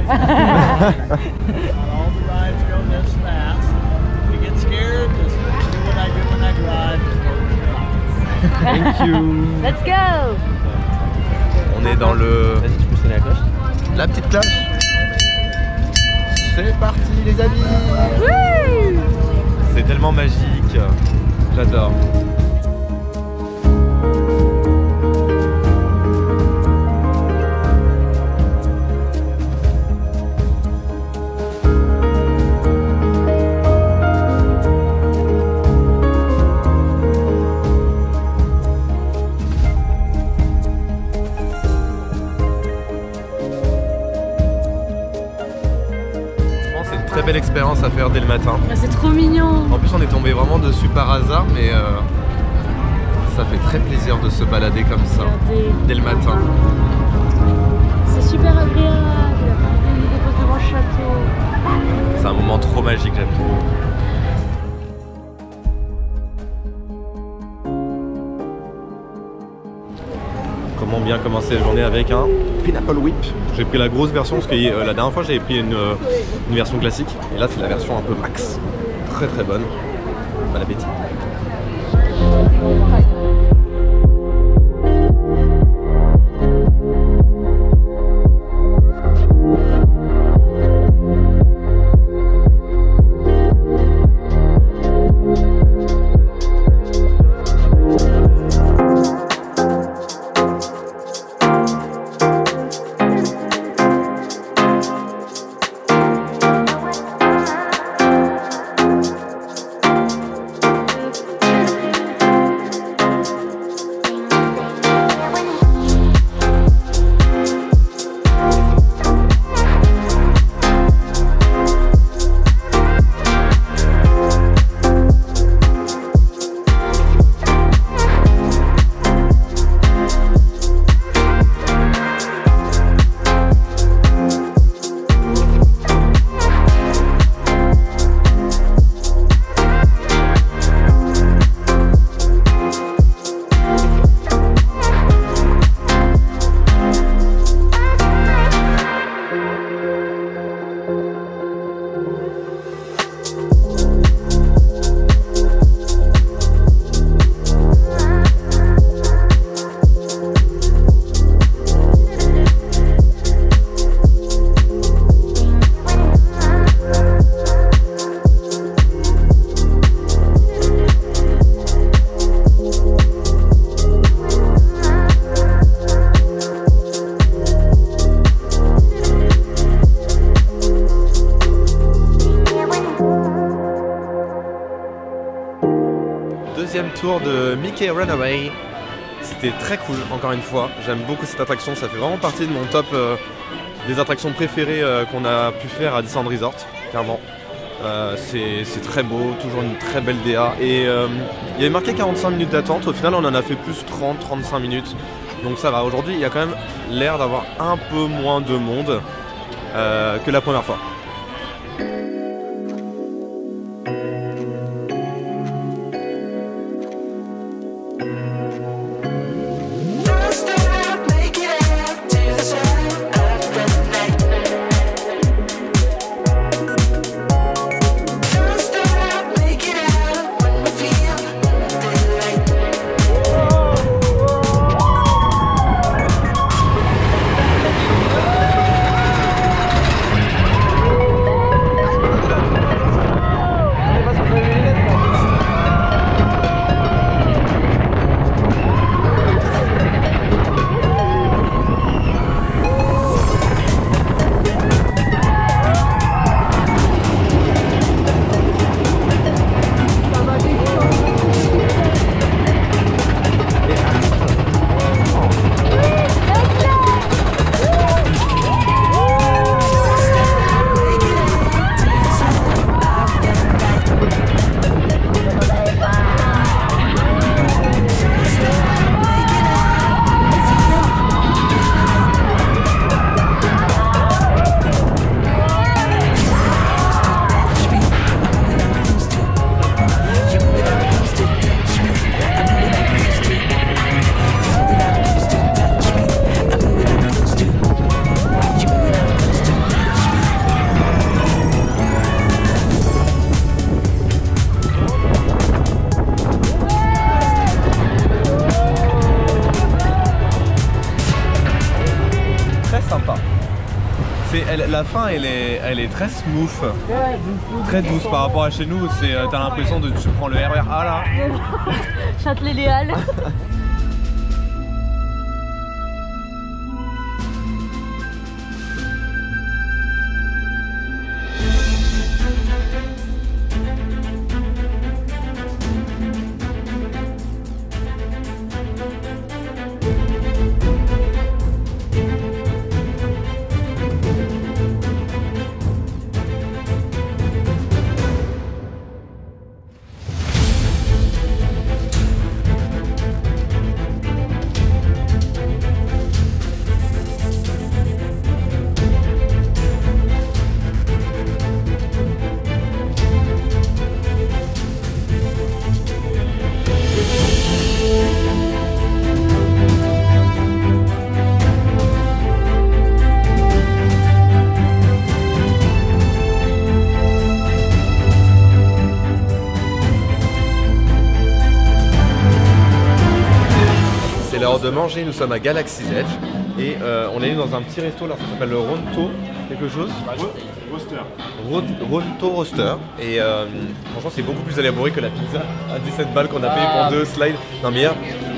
All the rides go this fast. If you get scared, just do what I do when I drive. Thank you. Let's go. On est dans le... Vas-y, tu peux sonner la cloche. La petite cloche. C'est parti les amis. C'est tellement magique. J'adore. Très belle expérience à faire dès le matin. C'est trop mignon. En plus on est tombé vraiment dessus par hasard, mais ça fait très plaisir de se balader comme ça. Regardez. Dès le matin. C'est super agréable. On nous dépose devant le château. C'est un moment trop magique, j'aime trop. Comment bien commencer la journée avec un Pineapple Whip. J'ai pris la grosse version parce que la dernière fois j'avais pris une version classique et là c'est la version un peu max. Très très bonne. Bon appétit. Deuxième tour de Mickey Runaway. C'était très cool, encore une fois. J'aime beaucoup cette attraction, ça fait vraiment partie de mon top des attractions préférées qu'on a pu faire à Disneyland Resort, clairement. C'est très beau, toujours une très belle DA. Et il y avait marqué 45 minutes d'attente, au final on en a fait plus 30-35 minutes. Donc ça va, aujourd'hui il y a quand même l'air d'avoir un peu moins de monde que la première fois. la fin elle est très smooth, très douce par rapport à chez nous. T'as l'impression de tu prends le RER A là. Châtelet-Les Halles. De manger, nous sommes à Galaxy's Edge et on est dans un petit resto là, ça s'appelle le Ronto quelque chose. Ronto Roaster et franchement c'est beaucoup plus élaboré que la pizza à 17 balles qu'on a payé pour 2 slides. Non mais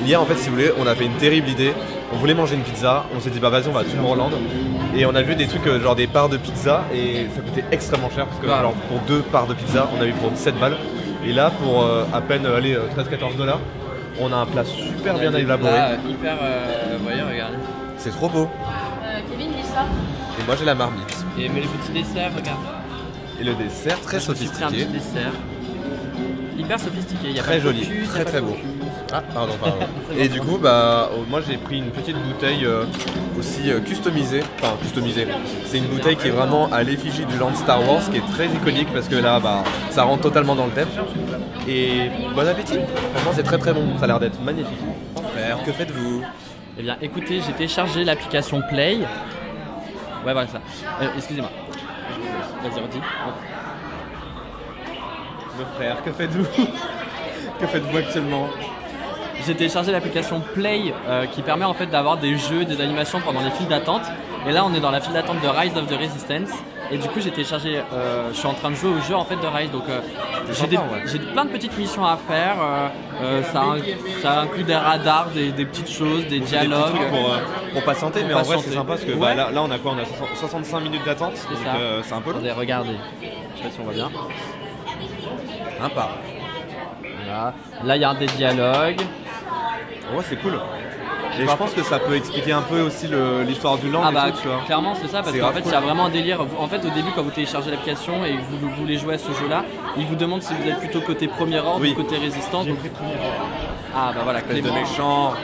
hier en fait si vous voulez on a fait une terrible idée, on voulait manger une pizza, on s'est dit bah vas-y on va à Tomorrowland et on a vu des trucs genre des parts de pizza et ça coûtait extrêmement cher parce que alors, pour 2 parts de pizza on a eu pour 17 balles et là pour à peine 13-14 $. On a un plat super bien élaboré. Hyper, voyez, regardez. C'est trop beau. Kevin, dis ça. Et moi j'ai la marmite. Et mais le petit dessert, regarde. Et le dessert très sophistiqué. Un petit dessert. Hyper sophistiqué. Y a très pas joli, focus, très beau. Ah pardon. Et du coup moi j'ai pris une petite bouteille aussi customisée. Enfin customisée. C'est une bouteille qui est vraiment à l'effigie du land Star Wars, qui est très iconique parce que là ça rentre totalement dans le thème. Et bon appétit. Franchement c'est très bon, ça a l'air d'être magnifique. Frère, que faites-vous? Eh bien écoutez, j'ai téléchargé l'application Play. Ouais voilà ça. Excusez-moi. Vas-y redis. Mon frère, que faites-vous? Que faites-vous actuellement? J'ai téléchargé l'application Play qui permet en fait d'avoir des jeux, des animations pendant les files d'attente. Et là on est dans la file d'attente de Rise of the Resistance. Et du coup j'ai téléchargé, je suis en train de jouer au jeu en fait de Rise. Donc j'ai plein de petites missions à faire. Ça inclut des radars, des petites choses, des dialogues. Des pour patienter, mais en vrai c'est sympa parce que là on a quoi? On a 65 minutes d'attente. C'est un peu long. Regardez, je sais pas si on voit bien. Un pas. Voilà. Là il y a des dialogues. Ouais c'est cool. Et je pense que ça peut expliquer un peu aussi l'histoire du land. Tu vois. Clairement c'est ça, parce qu'en fait il y a vraiment un délire. En fait au début quand vous téléchargez l'application et que vous voulez jouer à ce jeu là, il vous demande si vous êtes plutôt côté premier ordre ou côté résistance. J'ai pris premier ordre. Ah bah voilà, de méchant.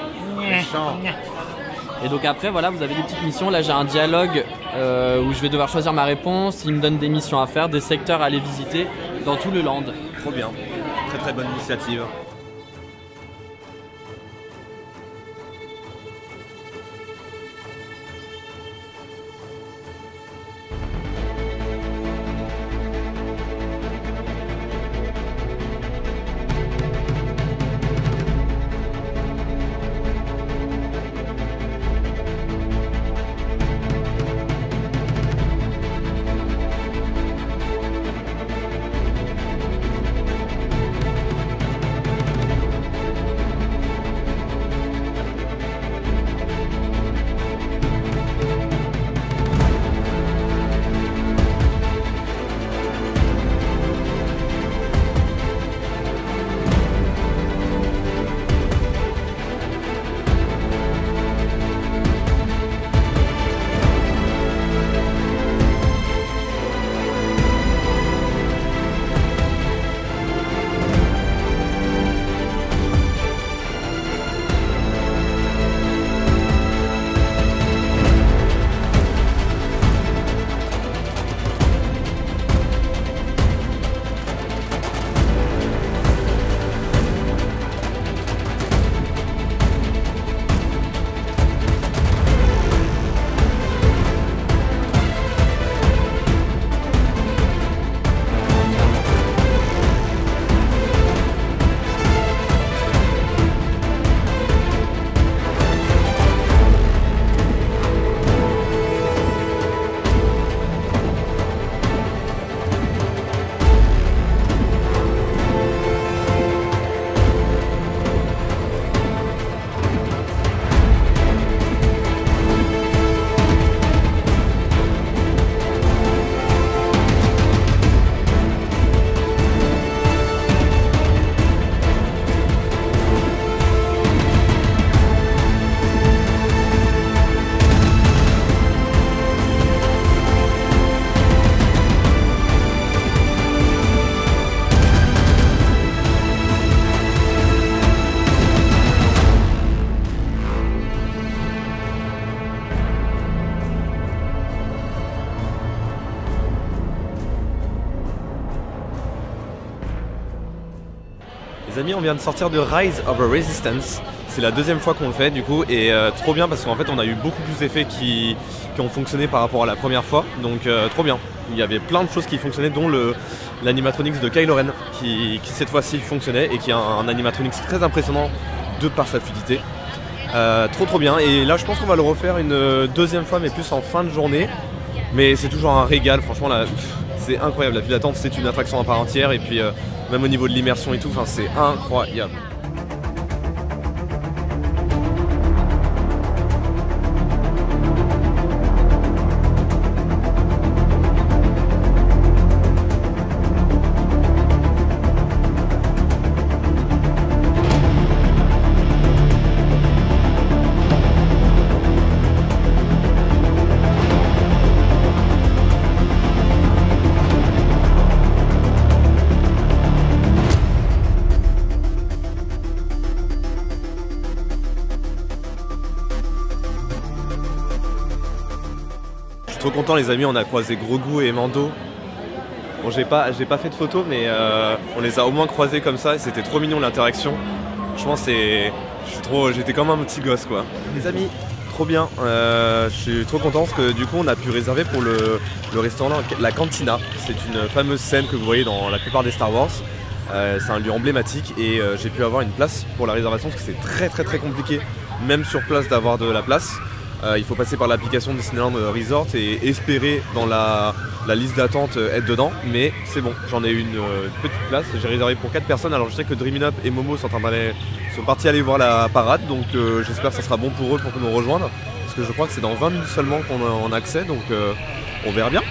Et donc après voilà, vous avez des petites missions. Là j'ai un dialogue où je vais devoir choisir ma réponse. Il me donne des missions à faire, des secteurs à aller visiter dans tout le land. Trop bien, très bonne initiative. Les amis, on vient de sortir de Rise of the Resistance. C'est la deuxième fois qu'on le fait du coup et trop bien parce qu'en fait on a eu beaucoup plus d'effets qui ont fonctionné par rapport à la première fois. Donc trop bien. Il y avait plein de choses qui fonctionnaient dont l'animatronics de Kylo Ren qui cette fois-ci fonctionnait et qui est un animatronics très impressionnant de par sa fluidité. Trop bien et là je pense qu'on va le refaire une deuxième fois mais plus en fin de journée. Mais c'est toujours un régal, franchement là c'est incroyable. La file d'attente c'est une attraction à part entière et puis même au niveau de l'immersion et tout, c'est incroyable. Trop content les amis, on a croisé Grogu et Mando. Bon j'ai pas fait de photos mais on les a au moins croisés comme ça et c'était trop mignon l'interaction. Franchement j'étais comme un petit gosse quoi. Les amis, trop bien, je suis trop content parce que du coup on a pu réserver pour le restaurant la Cantina. C'est une fameuse scène que vous voyez dans la plupart des Star Wars. C'est un lieu emblématique et j'ai pu avoir une place pour la réservation parce que c'est très compliqué même sur place d'avoir de la place. Il faut passer par l'application Disneyland Resort et espérer dans la liste d'attente être dedans. Mais c'est bon, j'en ai une petite place. J'ai réservé pour 4 personnes. Alors je sais que Dreamin' Up et Momo sont partis aller voir la parade. Donc j'espère que ça sera bon pour eux pour nous rejoindre. Parce que je crois que c'est dans 20 minutes seulement qu'on a en accès. Donc on verra bien.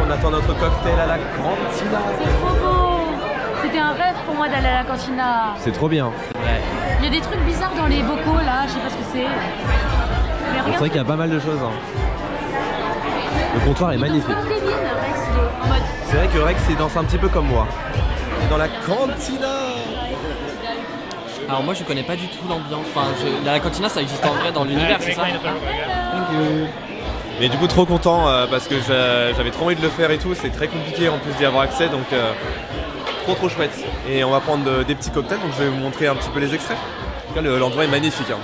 On attend notre cocktail à la Cantina. C'est trop beau. C'était un rêve pour moi d'aller à la Cantina. C'est trop bien. Ouais. Il y a des trucs bizarres dans les bocaux là, je sais pas ce que c'est. Mais C'est vrai qu'il y a pas mal de choses. Le comptoir est magnifique. C'est vrai que Rex il danse un petit peu comme moi. On est dans la Cantina. Alors moi je connais pas du tout l'ambiance. Enfin, la Cantina ça existe en vrai dans l'univers, c'est ça? Mais du coup trop content parce que j'avais trop envie de le faire et tout, c'est très compliqué en plus d'y avoir accès donc trop chouette. Et on va prendre des petits cocktails donc je vais vous montrer un petit peu les extraits. En tout cas l'endroit est magnifique. Hein.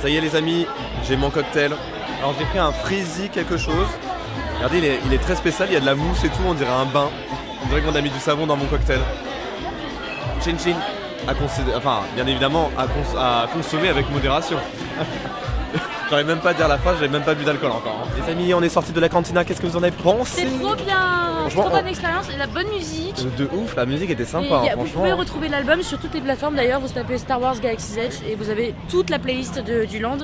Ça y est les amis, j'ai mon cocktail. Alors j'ai pris un Freezy quelque chose. Regardez, il est très spécial, il y a de la mousse et tout, on dirait un bain. On dirait qu'on a mis du savon dans mon cocktail. Chin chin. Enfin, bien évidemment, à consommer avec modération. J'arrive même pas à dire la phrase, j'avais même pas bu d'alcool encore. Hein. Les amis, on est sortis de la Cantina, qu'est-ce que vous en avez pensé? C'est trop bien, trop bonne expérience et la bonne musique. De ouf, la musique était sympa, hein, franchement. Vous pouvez retrouver l'album sur toutes les plateformes d'ailleurs, vous tapez Star Wars Galaxy's Edge et vous avez toute la playlist du Land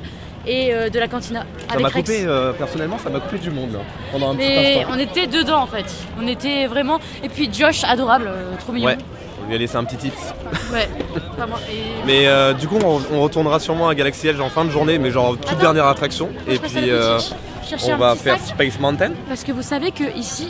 et de la Cantina. Ça m'a coupé, personnellement, ça m'a coupé du monde là, pendant un petit instant. On était dedans en fait, on était vraiment... Et puis Josh, adorable, trop mignon. Ouais. On lui a laissé un petit tips. Ouais, pas moi. Mais du coup, on retournera sûrement à Galaxy Edge en fin de journée, mais genre toute dernière attraction. Et puis on va faire Space Mountain. Parce que vous savez que ici,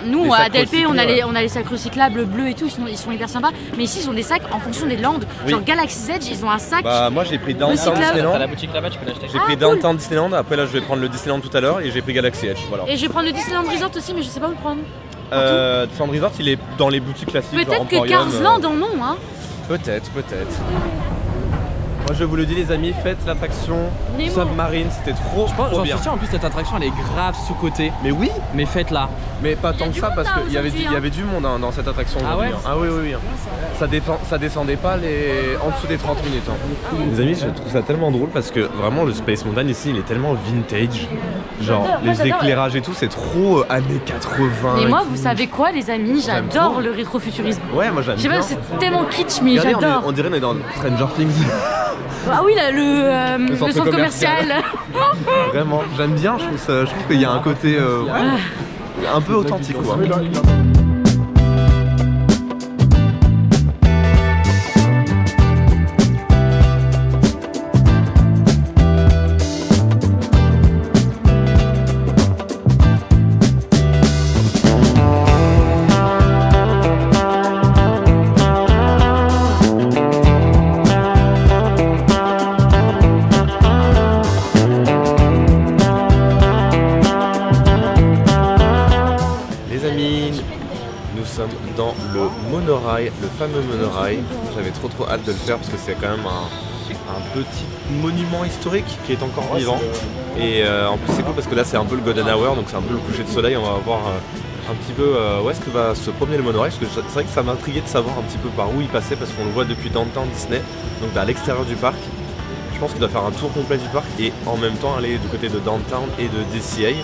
nous à DLP, on a les sacs recyclables bleus et tout, ils sont hyper sympas. Mais ici, ils ont des sacs en fonction des landes. Oui. Genre Galaxy's Edge, ils ont un sac. Bah moi j'ai pris Downtown Disneyland. À la boutique là-bas, tu peux l'acheter. J'ai pris Downtown Disneyland. Après là, je vais prendre le Disneyland tout à l'heure et j'ai pris Galaxy Edge. Voilà. Et je vais prendre le Disneyland Resort aussi, mais je sais pas où le prendre. Disneyland Resort, il est dans les boutiques classiques. Peut-être que Cars Land en ont, hein. Peut-être. Moi je vous le dis les amis, faites l'attraction Submarine, c'était trop J'en bien. suis sûr, en plus cette attraction elle est grave sous-cotée. Mais oui, mais faites-la. mais pas tant que ça parce qu'il y avait du monde hein, dans cette attraction. Ah ouais Ah oui oui oui. Ça descendait pas en dessous des 30 minutes. Hein. Les amis, je trouve ça tellement drôle parce que vraiment le Space Mountain ici il est tellement vintage. Genre les éclairages et tout c'est trop années 80. Mais moi vous savez quoi les amis, j'adore trop. le rétrofuturisme. Ouais moi j'aime Je sais bien. pas, c'est tellement kitsch mais Regardez, j'adore. on dirait qu'on est dans Stranger Things. Ah oui là, le centre commercial. Vraiment, j'aime bien, je trouve qu'il y a un côté un peu authentique quoi. Dans le monorail, le fameux monorail. J'avais trop hâte de le faire parce que c'est quand même un petit monument historique qui est encore vivant. Et en plus c'est cool parce que là c'est un peu le golden hour, donc c'est un peu le coucher de soleil. On va voir un petit peu où est-ce que va se promener le monorail. Parce que c'est vrai que ça m'intriguait de savoir un petit peu par où il passait parce qu'on le voit depuis Downtown Disney, donc à l'extérieur du parc. Je pense qu'il doit faire un tour complet du parc et en même temps aller du côté de Downtown et de DCA.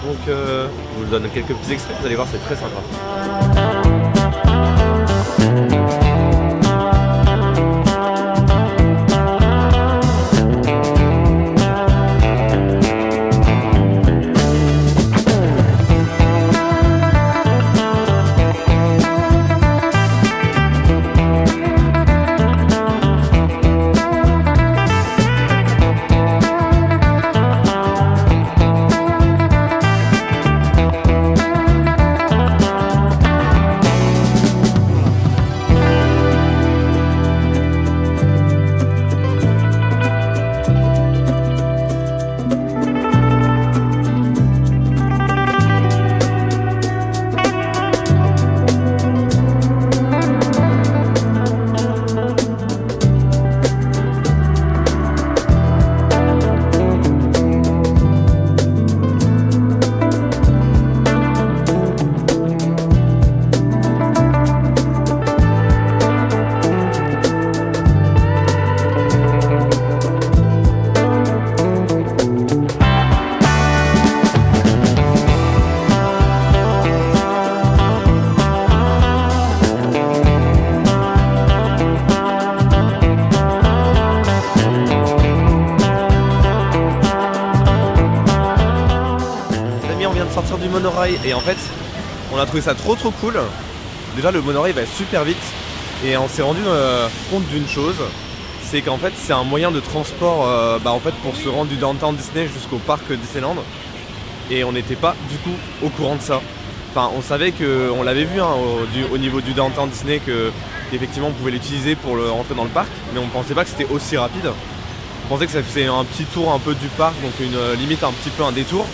Donc je vous donne quelques petits extraits, vous allez voir c'est très sympa. Sortir du monorail et en fait on a trouvé ça trop cool. Déjà le monorail va super vite et on s'est rendu compte d'une chose, c'est qu'en fait c'est un moyen de transport en fait, pour se rendre du Downtown Disney jusqu'au parc Disneyland et on n'était pas du coup au courant de ça. Enfin on savait on l'avait vu hein, au niveau du Downtown Disney qu'effectivement on pouvait l'utiliser pour rentrer dans le parc, mais on pensait pas que c'était aussi rapide. On pensait que ça faisait un petit tour un peu du parc, donc limite un petit peu un détour.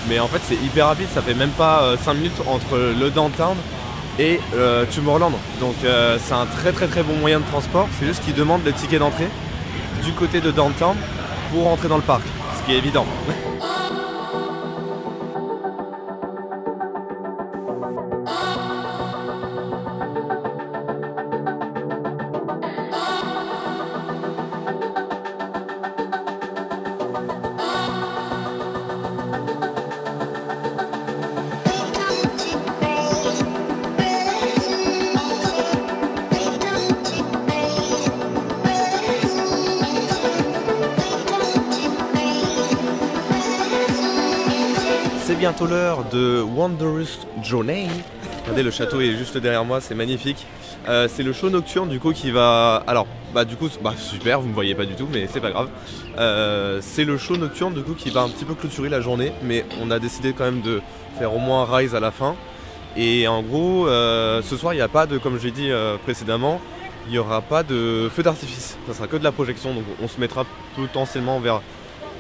Mais en fait c'est hyper rapide, ça fait même pas 5 minutes entre le Downtown et Tomorrowland. Donc c'est un très bon moyen de transport. C'est juste qu'ils demandent le ticket d'entrée du côté de Downtown pour rentrer dans le parc, ce qui est évident. C'est bientôt l'heure de Wondrous Journey. Regardez, le château est juste derrière moi, c'est magnifique. C'est le show nocturne du coup qui va... Alors, super, vous me voyez pas du tout, mais c'est pas grave. C'est le show nocturne du coup qui va un petit peu clôturer la journée, mais on a décidé quand même de faire au moins un Rise à la fin. Et en gros, ce soir il n'y a pas de, comme j'ai dit précédemment, il n'y aura pas de feu d'artifice. Ça sera que de la projection, donc on se mettra potentiellement vers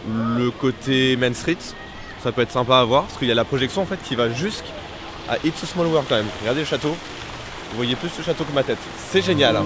le côté Main Street. Ça peut être sympa à voir, parce qu'il y a la projection en fait qui va jusqu'à It's a Small World quand même. Regardez le château, vous voyez plus le château que ma tête. C'est génial.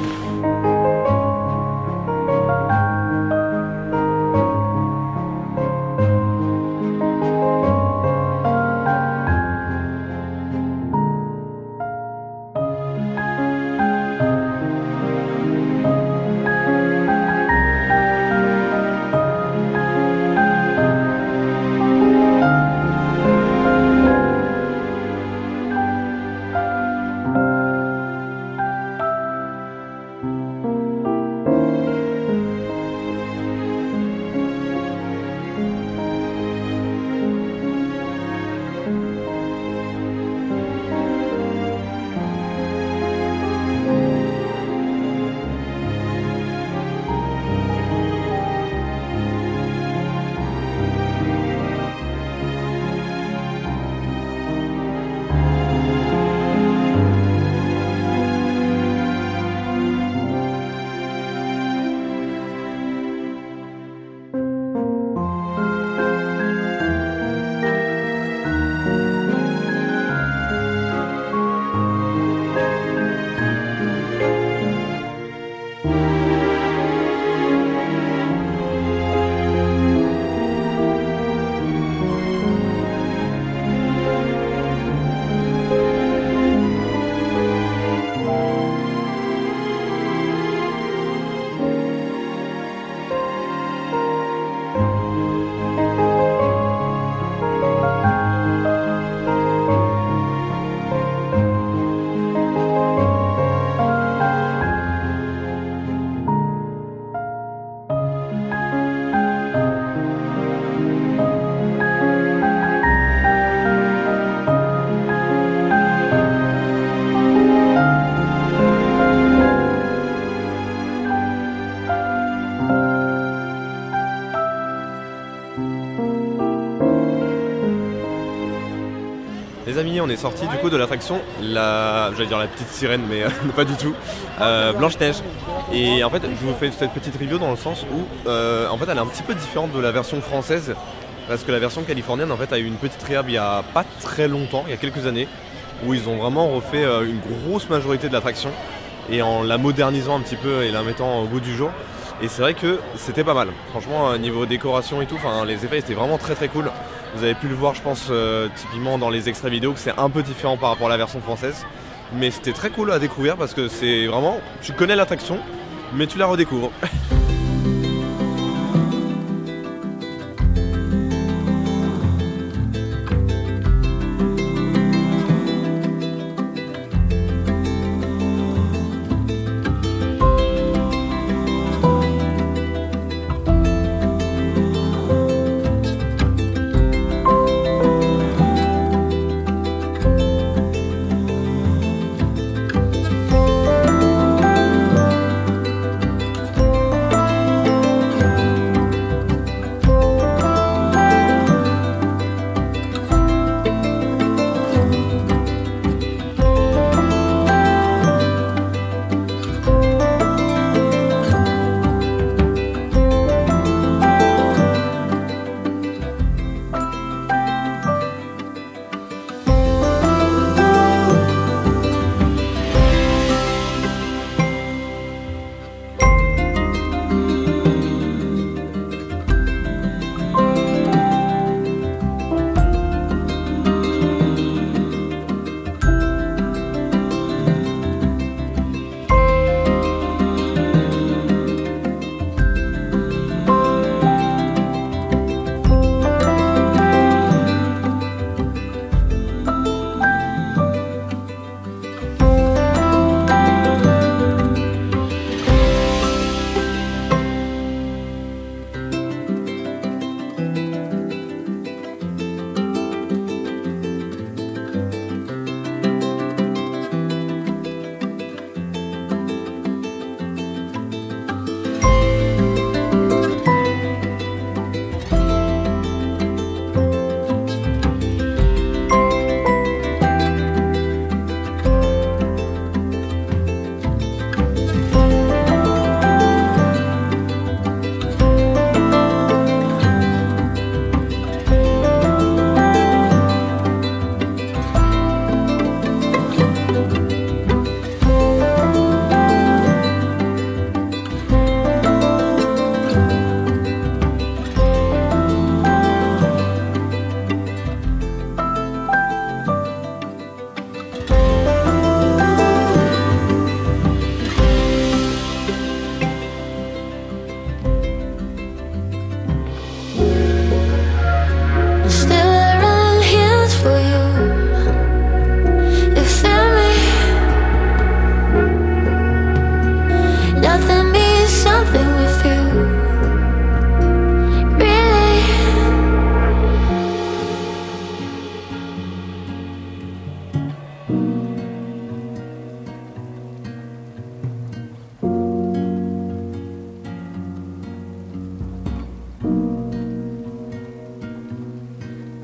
Les amis, on est sorti du coup de l'attraction, j'allais dire la petite sirène, mais pas du tout, Blanche-Neige. Et en fait, je vous fais cette petite review dans le sens où, en fait, elle est un petit peu différente de la version française, parce que la version californienne, en fait, a eu une petite réhab il y a pas très longtemps, il y a quelques années, où ils ont vraiment refait une grosse majorité de l'attraction, et en la modernisant un petit peu et la mettant au goût du jour. Et c'est vrai que c'était pas mal. Franchement, niveau décoration et tout, les effets étaient vraiment très très cool. Vous avez pu le voir, je pense, typiquement dans les extraits vidéo, que c'est un peu différent par rapport à la version française. Mais c'était très cool à découvrir parce que c'est vraiment, tu connais l'attraction, mais tu la redécouvres.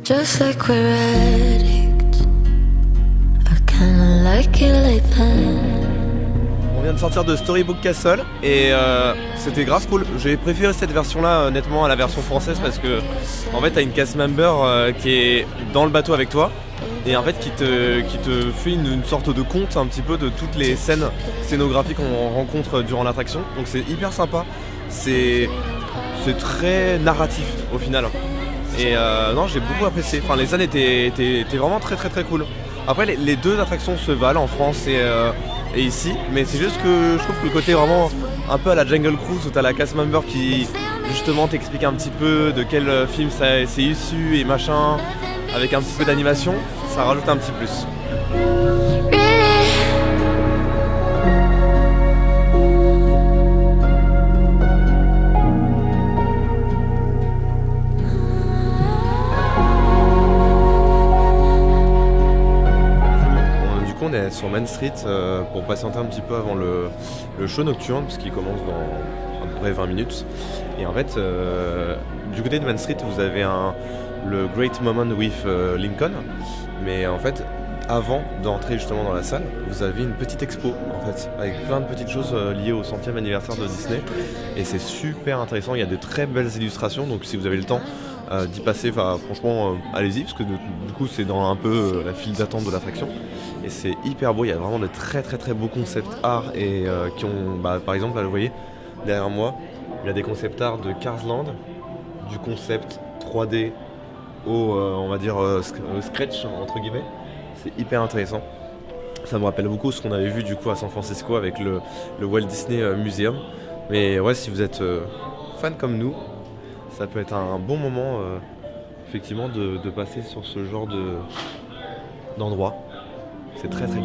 Just like we're addicts. I kinda like it like that. On vient de sortir de Storybook Castle et c'était grave cool. J'ai préféré cette version là honnêtement à la version française parce que en fait t'as une cast member qui est dans le bateau avec toi et en fait qui te fait une sorte de conte un petit peu de toutes les scènes scénographiques qu'on rencontre durant l'attraction. Donc c'est hyper sympa. C'est très narratif au final. Et non, j'ai beaucoup apprécié. Enfin, les scènes étaient vraiment très cool. Après, les deux attractions se valent en France et ici, mais c'est juste que je trouve que le côté vraiment un peu à la Jungle Cruise où t'as la cast member qui justement t'explique un petit peu de quel film c'est issu et machin, avec un petit peu d'animation, ça rajoute un petit plus. On est sur Main Street pour patienter un petit peu avant le show nocturne parce qu'il commence dans à peu près 20 minutes et en fait du côté de Main Street vous avez le Great Moment with Lincoln, mais en fait avant d'entrer justement dans la salle vous avez une petite expo en fait avec plein de petites choses liées au 100e anniversaire de Disney et c'est super intéressant, il y a de très belles illustrations donc si vous avez le temps d'y passer, franchement allez-y parce que du coup c'est dans un peu la file d'attente de l'attraction et c'est hyper beau, il y a vraiment de très beaux concept art et qui ont, par exemple là vous voyez derrière moi il y a des concept art de Cars Land, du concept 3D au on va dire scratch entre guillemets, c'est hyper intéressant. Ça me rappelle beaucoup ce qu'on avait vu du coup à San Francisco avec le Walt Disney Museum, mais ouais si vous êtes fan comme nous ça peut être un bon moment effectivement de passer sur ce genre d'endroit. C'est très cool.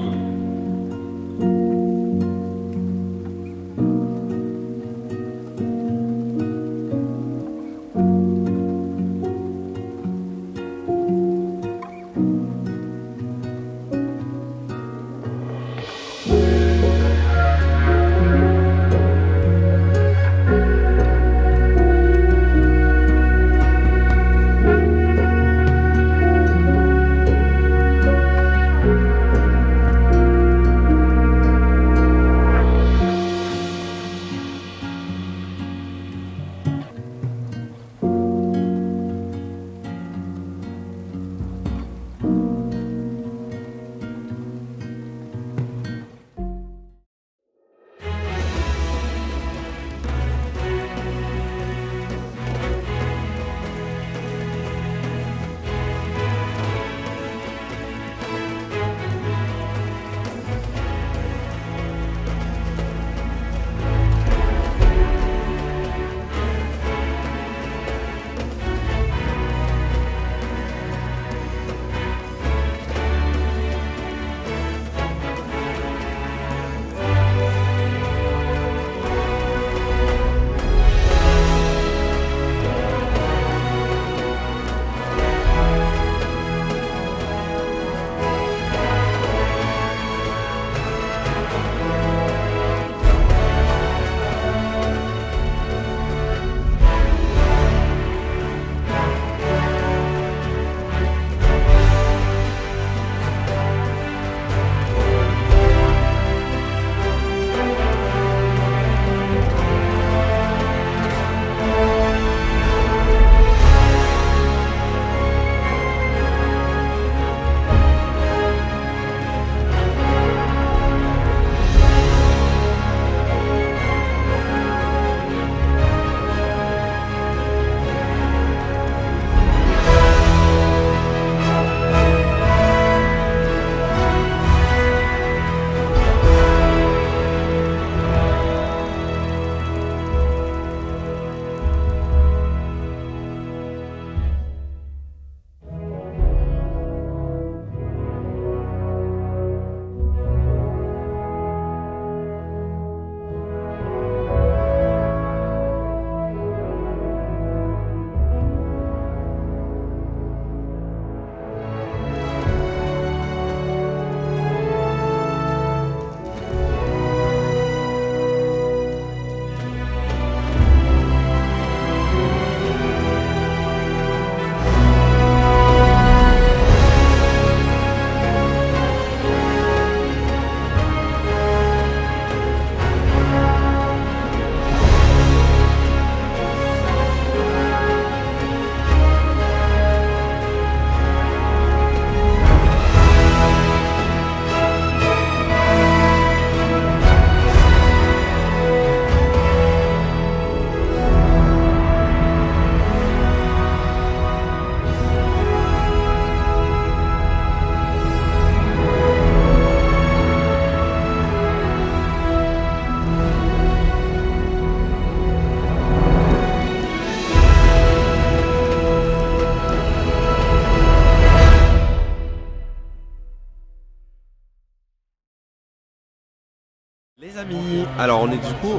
Alors on est du coup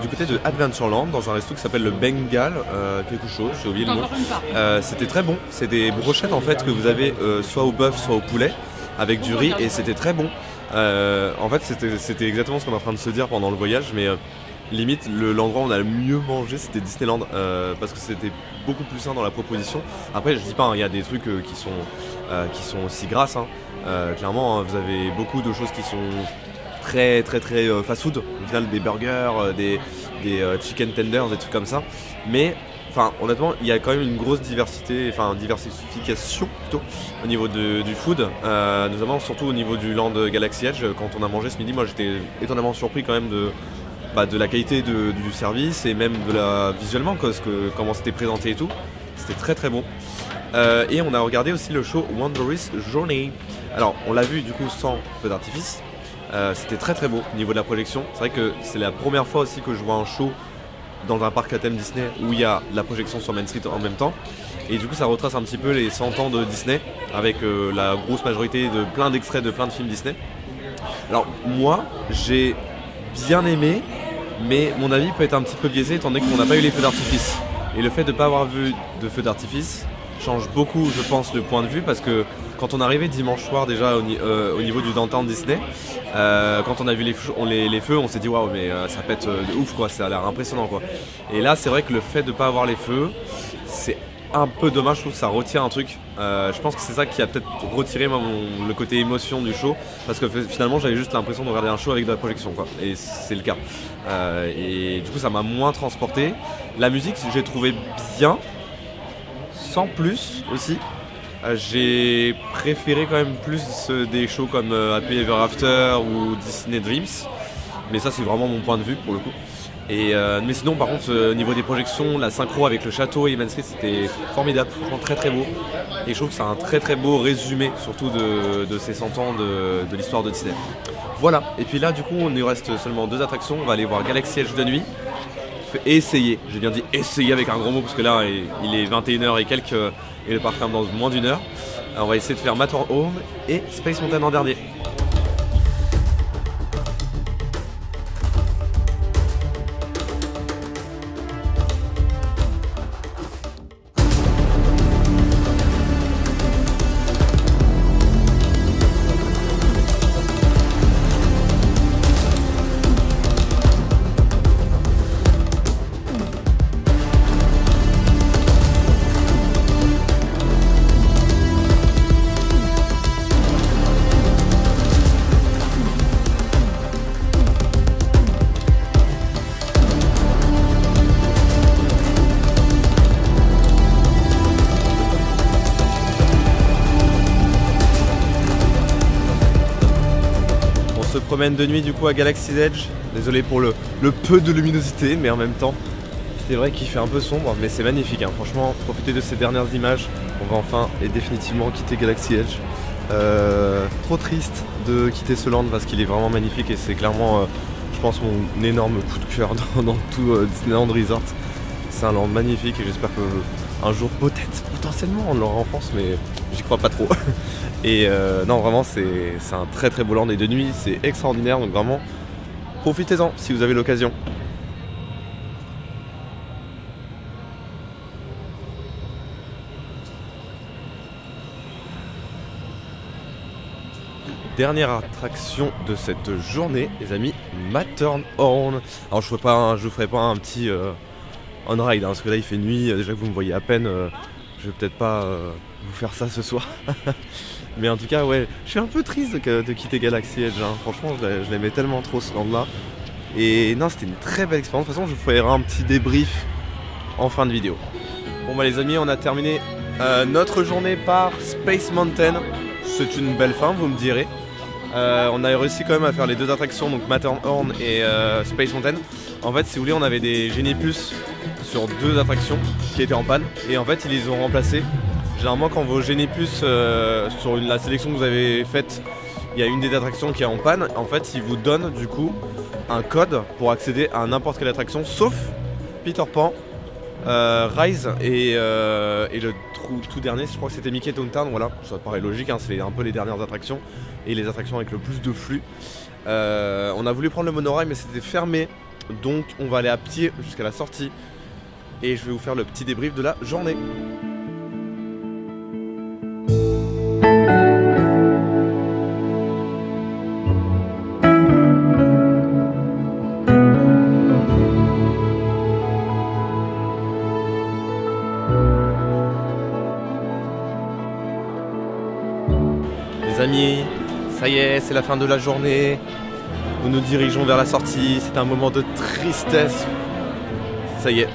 du côté de Adventureland dans un resto qui s'appelle le Bengal quelque chose, j'ai oublié le nom. C'était très bon, c'est des brochettes en fait que vous avez soit au bœuf soit au poulet avec du riz et c'était très bon. En fait c'était exactement ce qu'on est en train de se dire pendant le voyage, mais limite l'endroit où on a le mieux mangé c'était Disneyland parce que c'était beaucoup plus sain dans la proposition. Après je dis pas, il y a des trucs qui sont aussi grasses, clairement vous avez beaucoup de choses qui sont très fast food, au final des burgers, des chicken tenders, des trucs comme ça, mais enfin honnêtement il y a quand même une grosse diversification plutôt au niveau du food, notamment surtout au niveau du Land Galaxy Edge. Quand on a mangé ce midi, moi j'étais étonnamment surpris quand même de la qualité du service et même visuellement comment c'était présenté et tout, c'était très bon. Et on a regardé aussi le show Wondrous Journey. Alors on l'a vu du coup sans feu d'artifice. C'était très beau au niveau de la projection. C'est vrai que c'est la première fois aussi que je vois un show dans un parc à thème Disney où il y a la projection sur Main Street en même temps. Et du coup ça retrace un petit peu les 100 ans de Disney avec la grosse majorité de plein d'extraits de plein de films Disney. Alors moi j'ai bien aimé, mais mon avis peut être un petit peu biaisé étant donné qu'on n'a pas eu les feux d'artifice. Et le fait de ne pas avoir vu de feux d'artifice change beaucoup je pense le point de vue, parce que quand on est arrivé dimanche soir déjà au niveau du downtown Disney, quand on a vu les feux, on s'est dit waouh, mais ça pète de ouf quoi, ça a l'air impressionnant quoi. Et là c'est vrai que le fait de ne pas avoir les feux, c'est un peu dommage, je trouve que ça retire un truc. Je pense que c'est ça qui a peut-être retiré le côté émotion du show, parce que finalement j'avais juste l'impression de regarder un show avec de la projection quoi, et c'est le cas. Et du coup ça m'a moins transporté. La musique j'ai trouvé bien, sans plus aussi. J'ai préféré quand même plus des shows comme Happy Ever After ou Disney Dreams, mais ça c'est vraiment mon point de vue pour le coup. Mais sinon par contre au niveau des projections, la synchro avec le château et Main Street c'était formidable, franchement très beau, et je trouve que c'est un très beau résumé surtout de ces 100 ans de l'histoire de Disney. Voilà, et puis là du coup il nous reste seulement 2 attractions. On va aller voir Galaxy Edge de nuit et essayer, j'ai bien dit essayer avec un gros mot parce que là il est 21h et quelques et le parc ferme dans moins d'1 heure. On va essayer de faire Matterhorn et Space Mountain en dernier. On se promène de nuit du coup à Galaxy's Edge. Désolé pour le peu de luminosité, mais en même temps c'est vrai qu'il fait un peu sombre, mais c'est magnifique hein. Franchement, profitez de ces dernières images. On va enfin et définitivement quitter Galaxy's Edge. Trop triste de quitter ce land parce qu'il est vraiment magnifique et c'est clairement je pense mon énorme coup de cœur dans tout Disneyland Resort. C'est un land magnifique et j'espère qu'un jour peut-être potentiellement on l'aura en France, mais j'y crois pas trop. Et non vraiment c'est un très beau land et de nuit c'est extraordinaire, donc vraiment profitez-en si vous avez l'occasion. Dernière attraction de cette journée, les amis, Matterhorn. Alors je vous ferai pas un petit on-ride, hein, parce que là il fait nuit, déjà que vous me voyez à peine, je vais peut-être pas vous faire ça ce soir. Mais en tout cas, ouais, je suis un peu triste de quitter Galaxy Edge, hein. Franchement, je l'aimais tellement trop ce land-là. Et non, c'était une très belle expérience. De toute façon, je vous ferai un petit débrief en fin de vidéo. Bon bah les amis, on a terminé notre journée par Space Mountain. C'est une belle fin, vous me direz. On a réussi quand même à faire les 2 attractions, donc Matterhorn et Space Mountain. En fait, si vous voulez, on avait des Genie Plus sur 2 attractions qui étaient en panne. Et en fait, ils les ont remplacés. Généralement, quand vos Genie Plus sur la sélection que vous avez faite, il y a une des attractions qui est en panne. En fait, ils vous donnent du coup un code pour accéder à n'importe quelle attraction, sauf Peter Pan, Rise et le tout dernier, je crois que c'était Mickey Toontown. Voilà, ça paraît logique, hein, c'est un peu les dernières attractions et les attractions avec le plus de flux. On a voulu prendre le monorail mais c'était fermé. Donc on va aller à pied jusqu'à la sortie. Et je vais vous faire le petit débrief de la journée. Les amis, ça y est, c'est la fin de la journée. Nous nous dirigeons vers la sortie. C'est un moment de tristesse. Ça y est,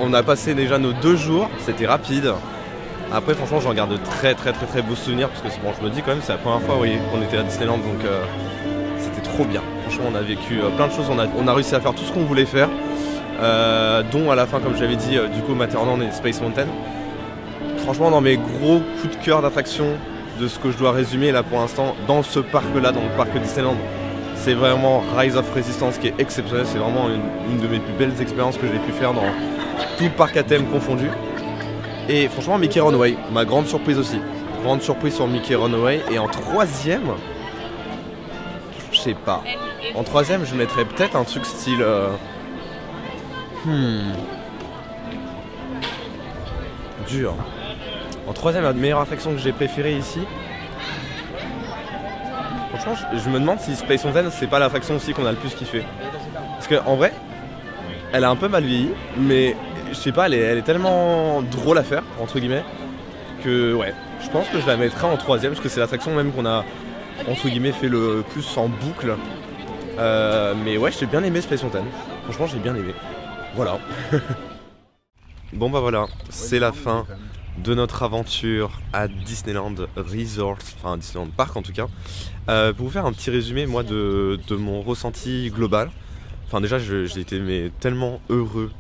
on a passé déjà nos 2 jours. C'était rapide. Après, franchement, j'en garde de très beaux souvenirs. Parce que bon, je me dis quand même, c'est la première fois qu'on était à Disneyland. Donc c'était trop bien. Franchement, on a vécu plein de choses. On a réussi à faire tout ce qu'on voulait faire. Dont à la fin, comme j'avais dit, du coup, Matterhorn et Space Mountain. Franchement, dans mes gros coups de cœur d'attraction, de ce que je dois résumer là pour l'instant, dans ce parc-là, dans le parc Disneyland, c'est vraiment Rise of Resistance qui est exceptionnel. C'est vraiment une de mes plus belles expériences que j'ai pu faire dans tout le parc à thème confondu. Et franchement, Mickey Runaway, ma grande surprise aussi. Grande surprise sur Mickey Runaway. Et en 3ème, je sais pas. En 3ème, je mettrais peut-être un truc style... Dur. En 3ème, la meilleure attraction que j'ai préférée ici. Franchement, je me demande si Space Mountain, c'est pas l'attraction aussi qu'on a le plus kiffé. Parce qu'en vrai, elle a un peu mal vieilli, mais je sais pas, elle est tellement drôle à faire, entre guillemets, que ouais, je pense que je la mettrai en 3ème, parce que c'est l'attraction même qu'on a, entre guillemets, fait le plus en boucle. Mais ouais, j'ai bien aimé Space Mountain. Franchement, j'ai bien aimé. Voilà. Bon bah voilà, c'est la fin de notre aventure à Disneyland Resort, enfin Disneyland Park en tout cas. Pour vous faire un petit résumé moi de mon ressenti global. Enfin déjà j'ai été tellement heureux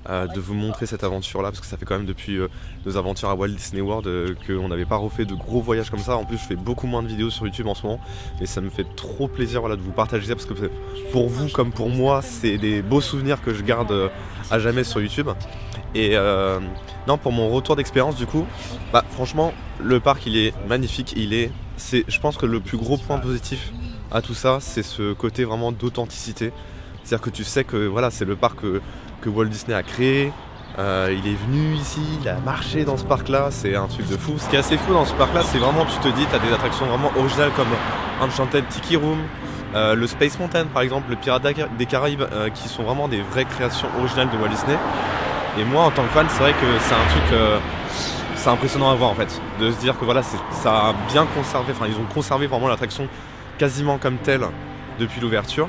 de vous montrer cette aventure là, parce que ça fait quand même depuis nos aventures à Walt Disney World qu'on n'avait pas refait de gros voyages comme ça. En plus je fais beaucoup moins de vidéos sur YouTube en ce moment, et ça me fait trop plaisir de vous partager ça, parce que pour vous comme pour moi c'est des beaux souvenirs que je garde à jamais sur YouTube. Et non, pour mon retour d'expérience du coup, franchement le parc il est magnifique, je pense que le plus gros point positif à tout ça, c'est ce côté vraiment d'authenticité. C'est-à-dire que tu sais que voilà, c'est le parc que Walt Disney a créé, il est venu ici, il a marché dans ce parc là, c'est un truc de fou. Ce qui est assez fou dans ce parc là, c'est vraiment, tu te dis, tu as des attractions vraiment originales comme Enchanted Tiki Room, le Space Mountain par exemple, le Pirates des Caraïbes, qui sont vraiment des vraies créations originales de Walt Disney. Et moi en tant que fan, c'est vrai que c'est un truc, c'est impressionnant à voir en fait, de se dire que voilà, ça a bien conservé, enfin ils ont conservé vraiment l'attraction quasiment comme telle depuis l'ouverture.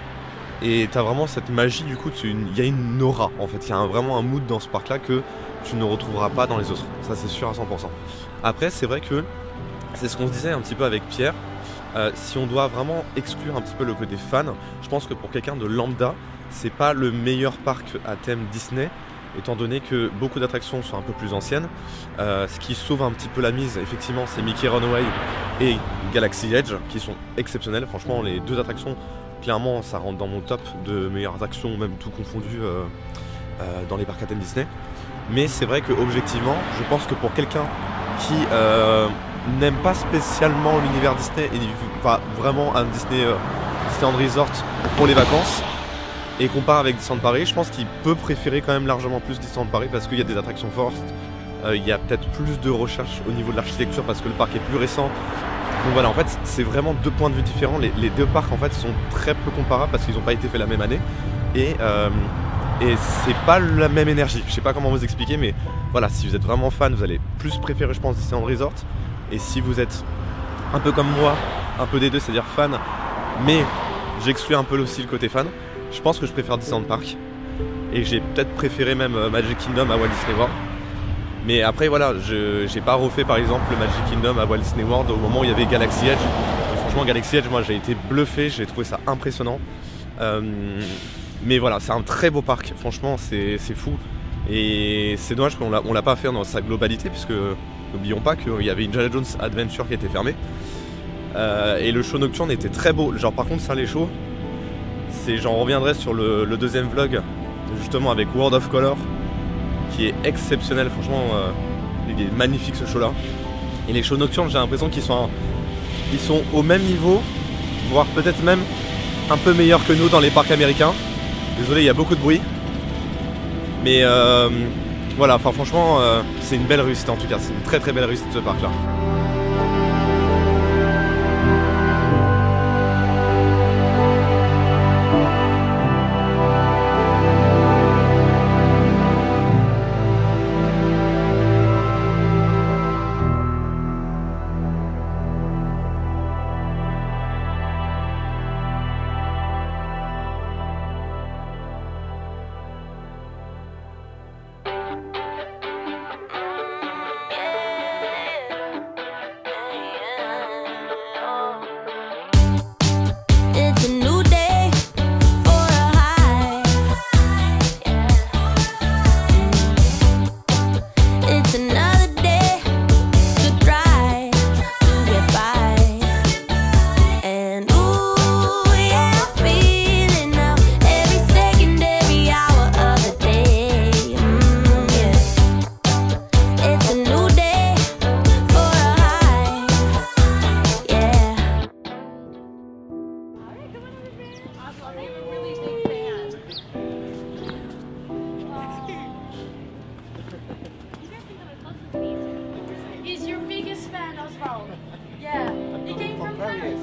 Et t'as vraiment cette magie, du coup, il y a une aura en fait, il y a vraiment un mood dans ce parc là que tu ne retrouveras pas dans les autres, ça c'est sûr à 100%. Après c'est vrai que, c'est ce qu'on se disait un petit peu avec Pierre, si on doit vraiment exclure un petit peu le côté fan, je pense que pour quelqu'un de lambda, c'est pas le meilleur parc à thème Disney, étant donné que beaucoup d'attractions sont un peu plus anciennes. Ce qui sauve un petit peu la mise, effectivement, c'est Mickey Runaway et Galaxy Edge, qui sont exceptionnels. Franchement, les 2 attractions, clairement, ça rentre dans mon top de meilleures attractions, même tout confondu dans les parcs à thème Disney. Mais c'est vrai que objectivement, je pense que pour quelqu'un qui n'aime pas spécialement l'univers Disney et va vraiment à Disneyland Resort pour les vacances, et compare avec Disneyland Paris, je pense qu'il peut préférer quand même largement plus Disneyland Paris, parce qu'il y a des attractions fortes, il y a peut-être plus de recherche au niveau de l'architecture parce que le parc est plus récent. Donc voilà, en fait c'est vraiment 2 points de vue différents. Les 2 parcs en fait sont très peu comparables parce qu'ils n'ont pas été faits la même année, et c'est pas la même énergie. Je sais pas comment vous expliquer, mais voilà, si vous êtes vraiment fan, vous allez plus préférer, je pense, Disneyland Resort. Et si vous êtes un peu comme moi, un peu des deux, c'est-à-dire fan, mais j'exclus un peu aussi le côté fan, je pense que je préfère Disneyland Park. Et j'ai peut-être préféré même Magic Kingdom à Walt Disney World. Mais après voilà, j'ai pas refait par exemple le Magic Kingdom à Walt Disney World au moment où il y avait Galaxy Edge. Et franchement Galaxy Edge, moi j'ai été bluffé, j'ai trouvé ça impressionnant. Mais voilà, c'est un très beau parc, franchement c'est fou. Et c'est dommage qu'on l'a pas fait dans sa globalité, puisque n'oublions pas qu'il y avait Indiana Jones Adventure qui était fermé. Et le show nocturne était très beau. Genre par contre ça les shows, j'en reviendrai sur le 2e vlog, justement avec World of Color, qui est exceptionnel, franchement il est magnifique ce show là. Et les shows nocturnes, j'ai l'impression qu'ils sont au même niveau, voire peut-être même un peu meilleurs que nous dans les parcs américains. Désolé, il y a beaucoup de bruit. Mais voilà, enfin franchement, c'est une belle réussite en tout cas. C'est une très très belle réussite ce parc là. He's your biggest fan, Oswald. Yeah. He came from Paris.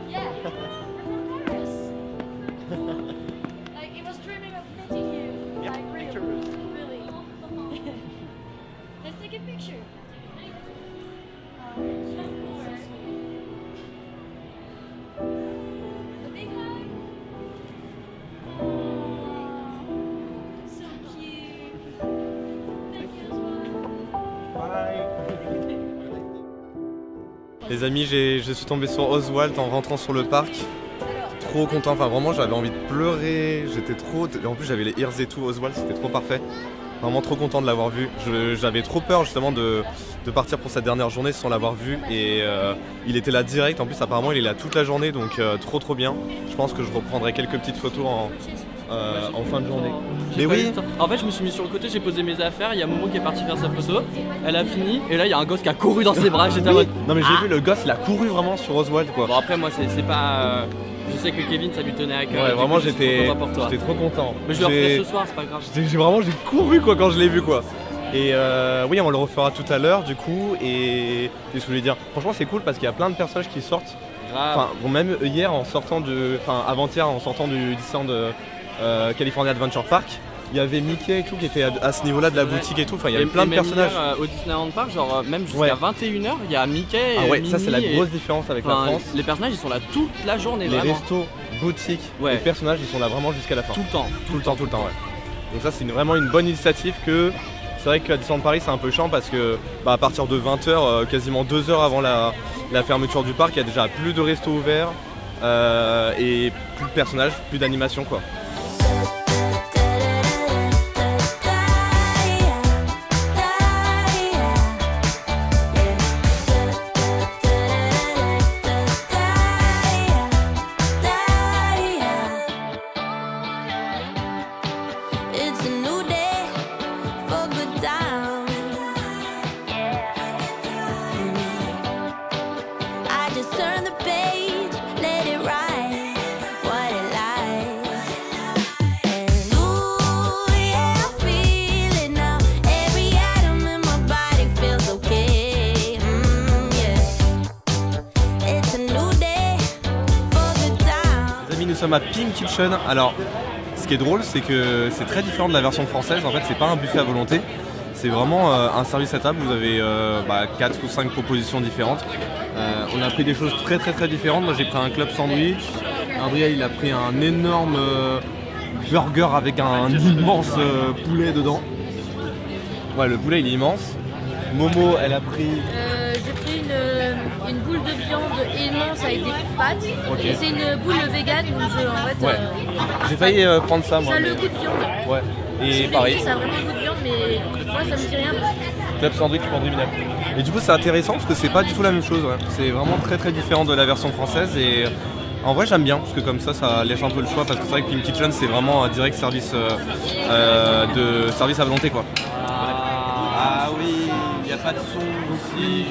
Yeah. You're from Paris. Like, he was dreaming of meeting you. Yeah, Like, really. pictures. Really. Let's take a picture. A big hug. So cute. Thank you, Oswald. Les amis, je suis tombé sur Oswald en rentrant sur le parc. Trop content, enfin vraiment j'avais envie de pleurer, j'étais trop... En plus j'avais les ears et tout, Oswald, c'était trop parfait. Vraiment trop content de l'avoir vu. J'avais trop peur justement de partir pour cette dernière journée sans l'avoir vu et il était là direct. En plus apparemment il est là toute la journée, donc trop bien. Je pense que je reprendrai quelques petites photos en fin de journée. Mais oui. En fait, je me suis mis sur le côté, j'ai posé mes affaires. Il y a Momo qui est parti faire sa photo. Elle a fini, et là il y a un gosse qui a couru dans ses bras. J'étais en mode. Non mais j'ai vu le gosse, il a couru vraiment sur Oswald quoi. Bon après moi c'est pas. Je sais que Kevin ça lui tenait à cœur. Ouais, vraiment j'étais trop content. Mais je le referai ce soir, c'est pas grave. J'ai couru quoi quand je l'ai vu quoi. Et oui, on le refera tout à l'heure du coup. Et qu'est-ce que je voulais dire? Franchement c'est cool parce qu'il y a plein de personnages qui sortent. Enfin bon, même hier en sortant avant-hier en sortant du Disneyland California Adventure Park, il y avait Mickey et tout qui était à ce niveau-là de la boutique et tout. Enfin il y avait plein de personnages. Hier, au Disneyland Park, genre même jusqu'à 21h, il y a Mickey et ah ouais, Minnie ça c'est la grosse différence avec la France. Les personnages ils sont là toute la journée. Les vraiment. restos, boutiques, les personnages ils sont là vraiment jusqu'à la fin. Tout le temps. Ouais. Donc ça c'est vraiment une bonne initiative que... C'est vrai qu'à Disneyland Paris c'est un peu chiant parce que à partir de 20h, quasiment 2 heures avant la fermeture du parc, il y a déjà plus de restos ouverts et plus de personnages, plus d'animation quoi. Nous sommes à Pink Kitchen. Alors, ce qui est drôle, c'est que c'est très différent de la version française. En fait, c'est pas un buffet à volonté. C'est vraiment un service à table. Vous avez 4 ou 5 propositions différentes. On a pris des choses très différentes. Moi, j'ai pris un club sandwich. Adrien, il a pris un énorme burger avec un immense poulet dedans. Ouais, le poulet, il est immense. Momo, elle a pris... J'ai pris une boule de viande immense avec des pâtes. Okay. Et c'est une boule vegan, donc en fait. Ouais. J'ai failli prendre ça moi. Ça a le goût de viande. Ouais. Et pareil. Ça a vraiment le goût de viande, mais moi ça me dit rien. Club sandwich pendant vinaigre. Et du coup c'est intéressant parce que c'est pas du tout la même chose. Ouais. C'est vraiment très différent de la version française et en vrai j'aime bien parce que comme ça lèche un peu le choix parce que c'est vrai que Pink Kitchen c'est vraiment un direct service de service à volonté quoi. Ah oui, il n'y a pas de son aussi.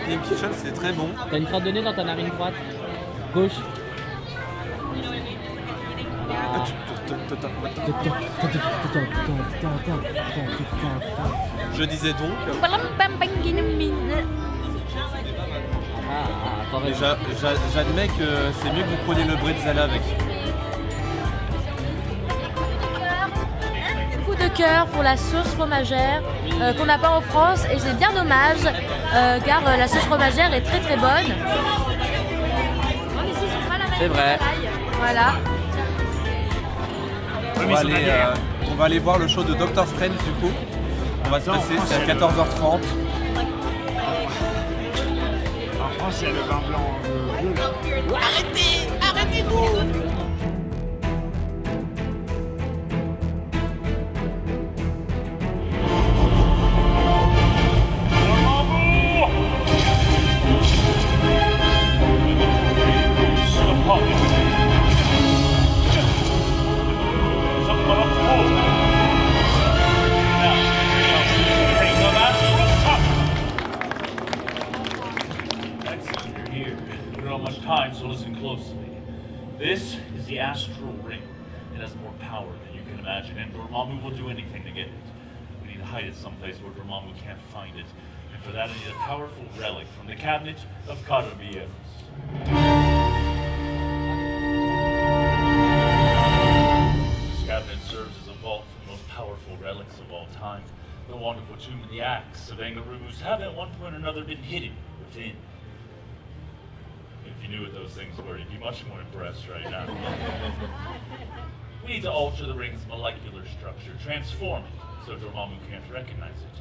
Pink Kitchen, c'est très bon. T'as une crotte de nez dans ta narine droite. Gauche. Je disais donc. Attends, Et j'admets que c'est mieux que vous preniez le bretzel avec. Coup de cœur pour la sauce fromagère qu'on n'a pas en France et c'est bien dommage car la sauce fromagère est très très bonne. c'est vrai. Voilà. On va aller voir le show de Doctor Strange du coup. On va se passer, c'est à 14h30. En France, il y a le vin blanc bleu là. So listen closely. This is the astral ring. It has more power than you can imagine, and Dormammu will do anything to get it. We need to hide it someplace where Dormammu can't find it. And for that, I need a powerful relic from the cabinet of Carabias. This cabinet serves as a vault for the most powerful relics of all time. The wonderful tomb and the axe of Angarumus have at one point or another been hidden within. If you knew what those things were, you'd be much more impressed right now. We need to alter the ring's molecular structure, transform it so Dormammu can't recognize it.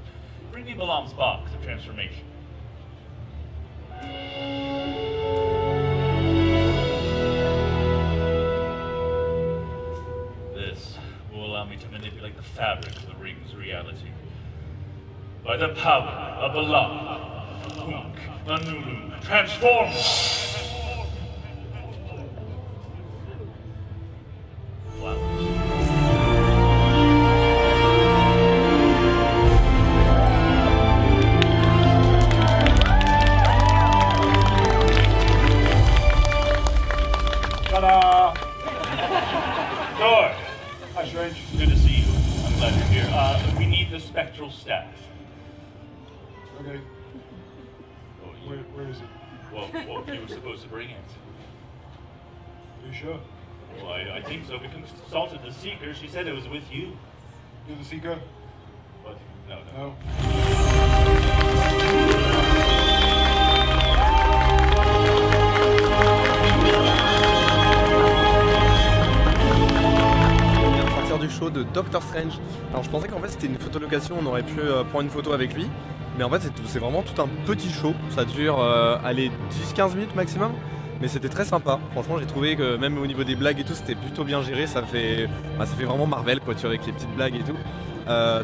Bring me Balam's box of transformation. This will allow me to manipulate the fabric of the ring's reality. By the power of Balam, Hunk, Anulu, transform! Ta-da! Thor! Hi, Strange. Good to see you. I'm glad you're here. We need the spectral staff. Okay, Oh, where is it? well, you were supposed to bring it. Are you sure? Well, I think so. We consulted the Seeker. She said it was with you. You're the Seeker? What? No. No. On vient de sortir du show de Doctor Strange. Alors je pensais qu'en fait c'était une photolocation, on aurait pu prendre une photo avec lui. Mais en fait c'est vraiment tout un petit show. Ça dure allez 10-15 minutes maximum. Mais c'était très sympa. Franchement j'ai trouvé que même au niveau des blagues et tout c'était plutôt bien géré. Ça fait vraiment Marvel quoi, tu vois, avec les petites blagues et tout.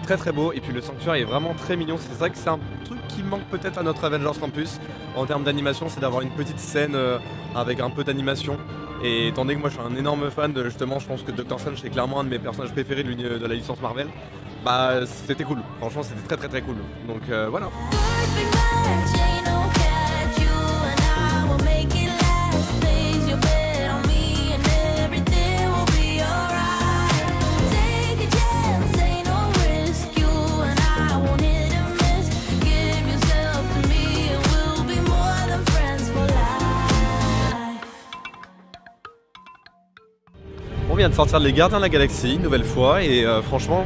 Très très beau. Et puis le sanctuaire est vraiment très mignon. C'est vrai que c'est un truc qui manque peut-être à notre Avengers Campus en termes d'animation, c'est d'avoir une petite scène avec un peu d'animation. Et étant donné que moi je suis un énorme fan de, justement, je pense que Doctor Strange c'est clairement un de mes personnages préférés de la licence Marvel. Bah c'était cool, franchement c'était très très très cool. Donc voilà. Perfect match, ain't no catch. You and I will make it last. Place your bet on me and everything will be alright. Take a chance, ain't no risk. You and I won't hit and miss. Give yourself to me and we'll be more than friends for life. On vient de sortir de Les Gardiens de la Galaxie une nouvelle fois et franchement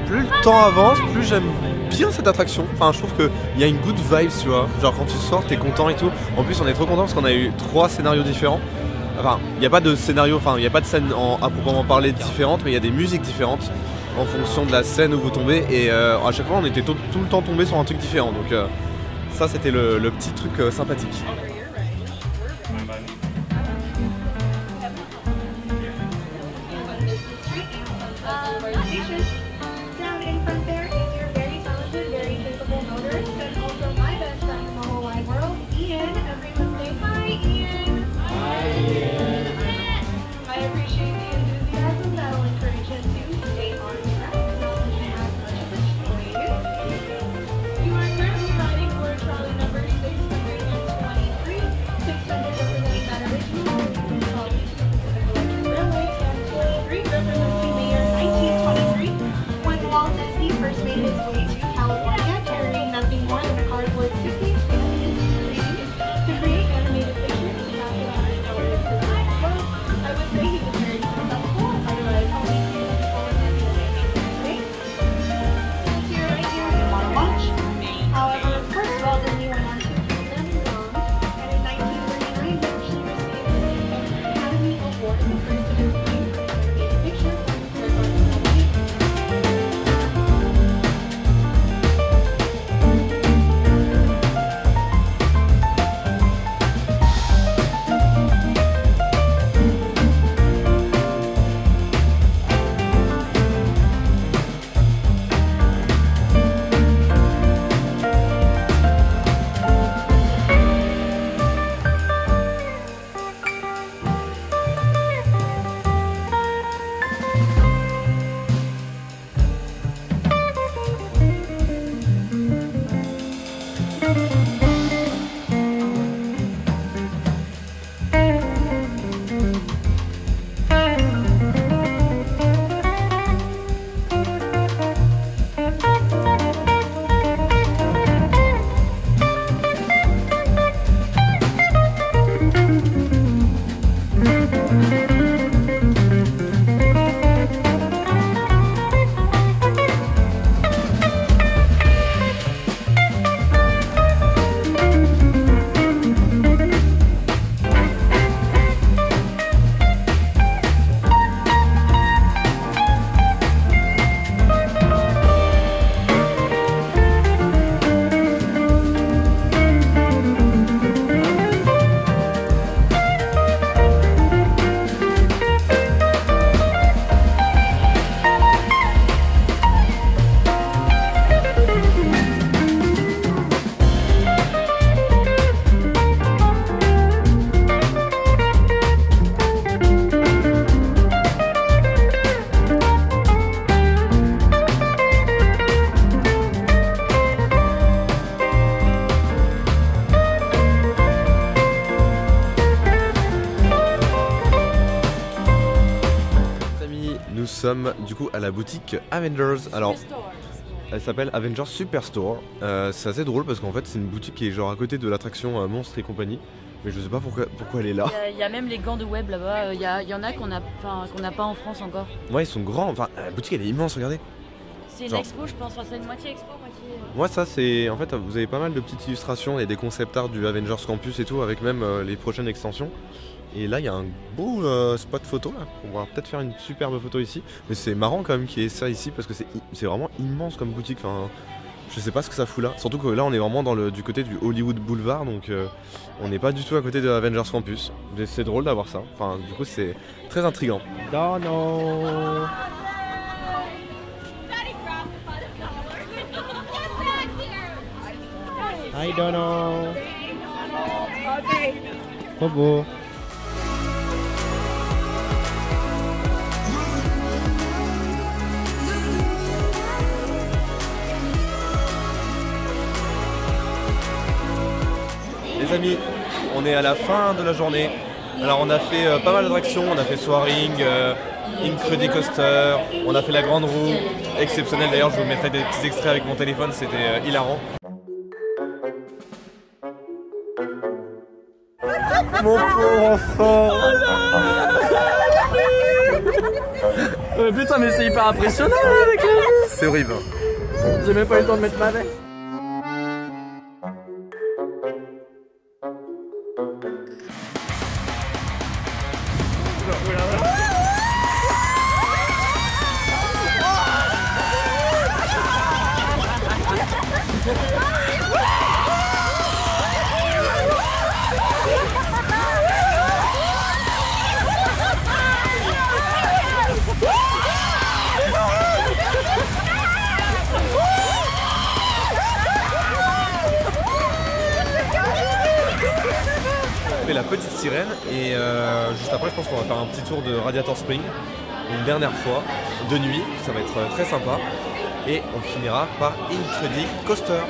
plus le temps avance, plus j'aime bien cette attraction. Enfin je trouve qu'il y a une good vibe, tu vois. Genre quand tu sors t'es content et tout. En plus on est trop content parce qu'on a eu 3 scénarios différents. Enfin il n'y a pas de scénario, enfin il n'y a pas de scène à proprement parler différentes, mais il y a des musiques différentes en fonction de la scène où vous tombez. Et à chaque fois on était tout le temps tombé sur un truc différent. Donc ça c'était le petit truc sympathique. Down in front there is your very talented, very capable motorist, and also my best friend in the whole wide world, Ian. Everyone say hi, Ian. Hi, Ian. I appreciate the enthusiasm that will encourage us to stay on track and not listen as much of a choice. You are currently riding for trolley number 6. sommes du coup à la boutique Avengers. Alors, Superstore. elle s'appelle Avengers Superstore. C'est assez drôle parce qu'en fait, c'est une boutique qui est genre à côté de l'attraction Monstres et compagnie. Mais je sais pas pourquoi elle est là. Il y a même les gants de web là-bas. Il y en a qu'on n'a pas en France encore. Ouais, ils sont grands. Enfin, la boutique elle est immense, regardez. C'est une Genre. expo, je pense. Enfin, c'est une moitié expo, moitié. Moi, ça, c'est. En fait, vous avez pas mal de petites illustrations et des concept art du Avengers Campus et tout, avec même les prochaines extensions. Et là, il y a un beau spot photo là. On va peut-être faire une superbe photo ici. Mais c'est marrant quand même qu'il y ait ça ici parce que c'est vraiment immense comme boutique. Enfin, je sais pas ce que ça fout là. Surtout que là, on est vraiment du côté du Hollywood Boulevard, donc on n'est pas du tout à côté de Avengers Campus. Mais c'est drôle d'avoir ça. Enfin, du coup, c'est très intriguant. Dono. Hi Dono. Bobo. Les amis, on est à la fin de la journée. Alors on a fait pas mal d'attractions, on a fait Soaring, Incredicoaster, on a fait la grande roue, exceptionnelle d'ailleurs, je vous mettrai des petits extraits avec mon téléphone, c'était hilarant. Mon pauvre enfant. Putain mais c'est hyper impressionnant là, avec les... C'est horrible. J'ai même pas eu le temps de mettre ma veste. On fait la petite sirène et juste après je pense qu'on va faire un petit tour de Radiator Spring une dernière fois de nuit, ça va être très sympa et on finira par Incredicoaster.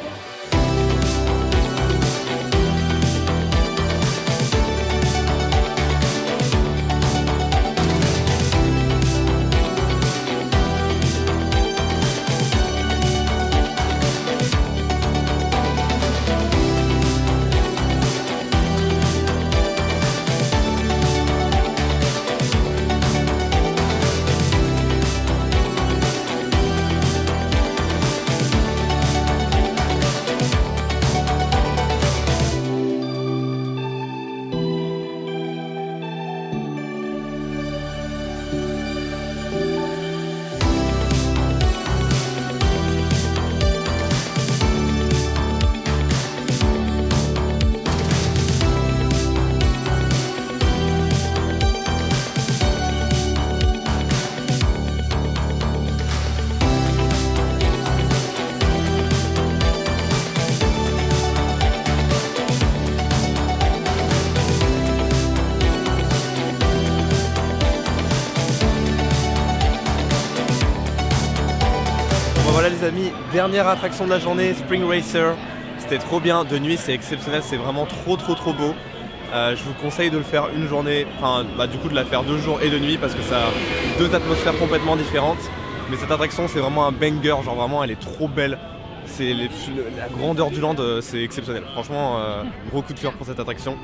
Voilà les amis, dernière attraction de la journée, Spring Racer. C'était trop bien, de nuit c'est exceptionnel, c'est vraiment trop beau. Je vous conseille de le faire une journée, enfin du coup de la faire 2 jours et 2 nuits parce que ça a 2 atmosphères complètement différentes. Mais cette attraction c'est vraiment un banger, genre vraiment elle est trop belle. C'est la grandeur du land, c'est exceptionnel. Franchement, gros coup de cœur pour cette attraction.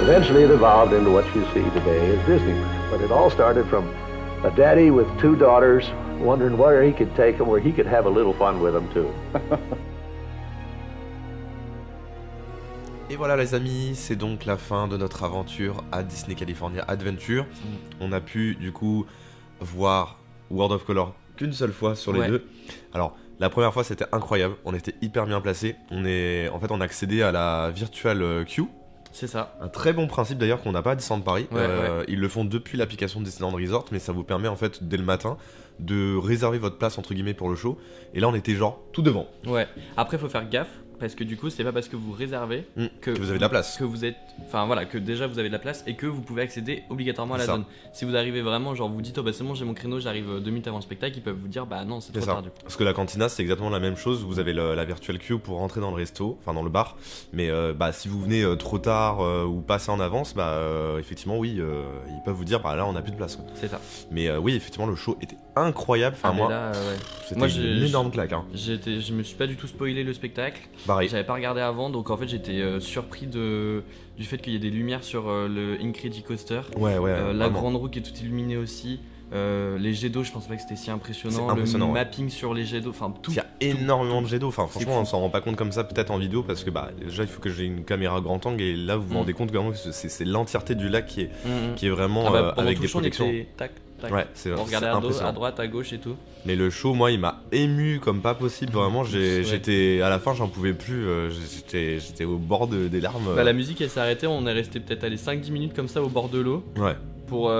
Eventually it evolved into what you see today as Disneyland. But it all started from a daddy with 2 daughters wondering where he could take them, where he could have a little fun with them too. Et voilà les amis, c'est donc la fin de notre aventure à Disney California Adventure. On a pu du coup voir World of Color qu'une seule fois sur les deux. Alors la première fois c'était incroyable, on était hyper bien placés. On a accédé à la Virtual Queue. C'est ça. Un très bon principe d'ailleurs qu'on n'a pas à Disneyland Paris. Ils le font depuis l'application Disneyland Resort, mais ça vous permet en fait dès le matin de réserver votre place entre guillemets pour le show. Et là on était genre tout devant. Ouais. Après faut faire gaffe. Parce que du coup, c'est pas parce que vous réservez que vous avez de la place. Que vous êtes. Enfin voilà, que déjà vous avez de la place et que vous pouvez accéder obligatoirement à la zone. Si vous arrivez vraiment, genre vous dites, oh bah c'est bon, j'ai mon créneau, j'arrive 2 minutes avant le spectacle, ils peuvent vous dire, bah non, c'est trop tard du coup. Parce que la cantina, c'est exactement la même chose. Vous avez la virtual queue pour rentrer dans le resto, enfin dans le bar. Mais si vous venez trop tard ou passer en avance, effectivement, oui, ils peuvent vous dire, bah là, on a plus de place. C'est ça. Mais oui, effectivement, le show était incroyable. Enfin, c'était une énorme claque. Hein. Je me suis pas du tout spoilé le spectacle. Pareil. J'avais pas regardé avant, donc en fait j'étais surpris du fait qu'il y ait des lumières sur le Incredicoaster. La grande roue qui est toute illuminée aussi. Les jets d'eau, je pense pas que c'était si impressionnant. Le mapping sur les jets d'eau, enfin tout. Il y a énormément de jets d'eau. Enfin, franchement, on s'en rend pas compte comme ça peut-être en vidéo parce que déjà il faut que j'ai une caméra grand angle et là vous vous rendez compte vraiment que c'est l'entièreté du lac qui est vraiment avec des protections. Ouais, c'est on regardait à droite, à gauche et tout. Mais le show, moi, il m'a ému comme pas possible. Vraiment, j'étais à la fin, j'en pouvais plus. J'étais au bord des larmes. La musique, elle s'est arrêtée. On est resté peut-être 5-10 minutes comme ça au bord de l'eau. Ouais. Pour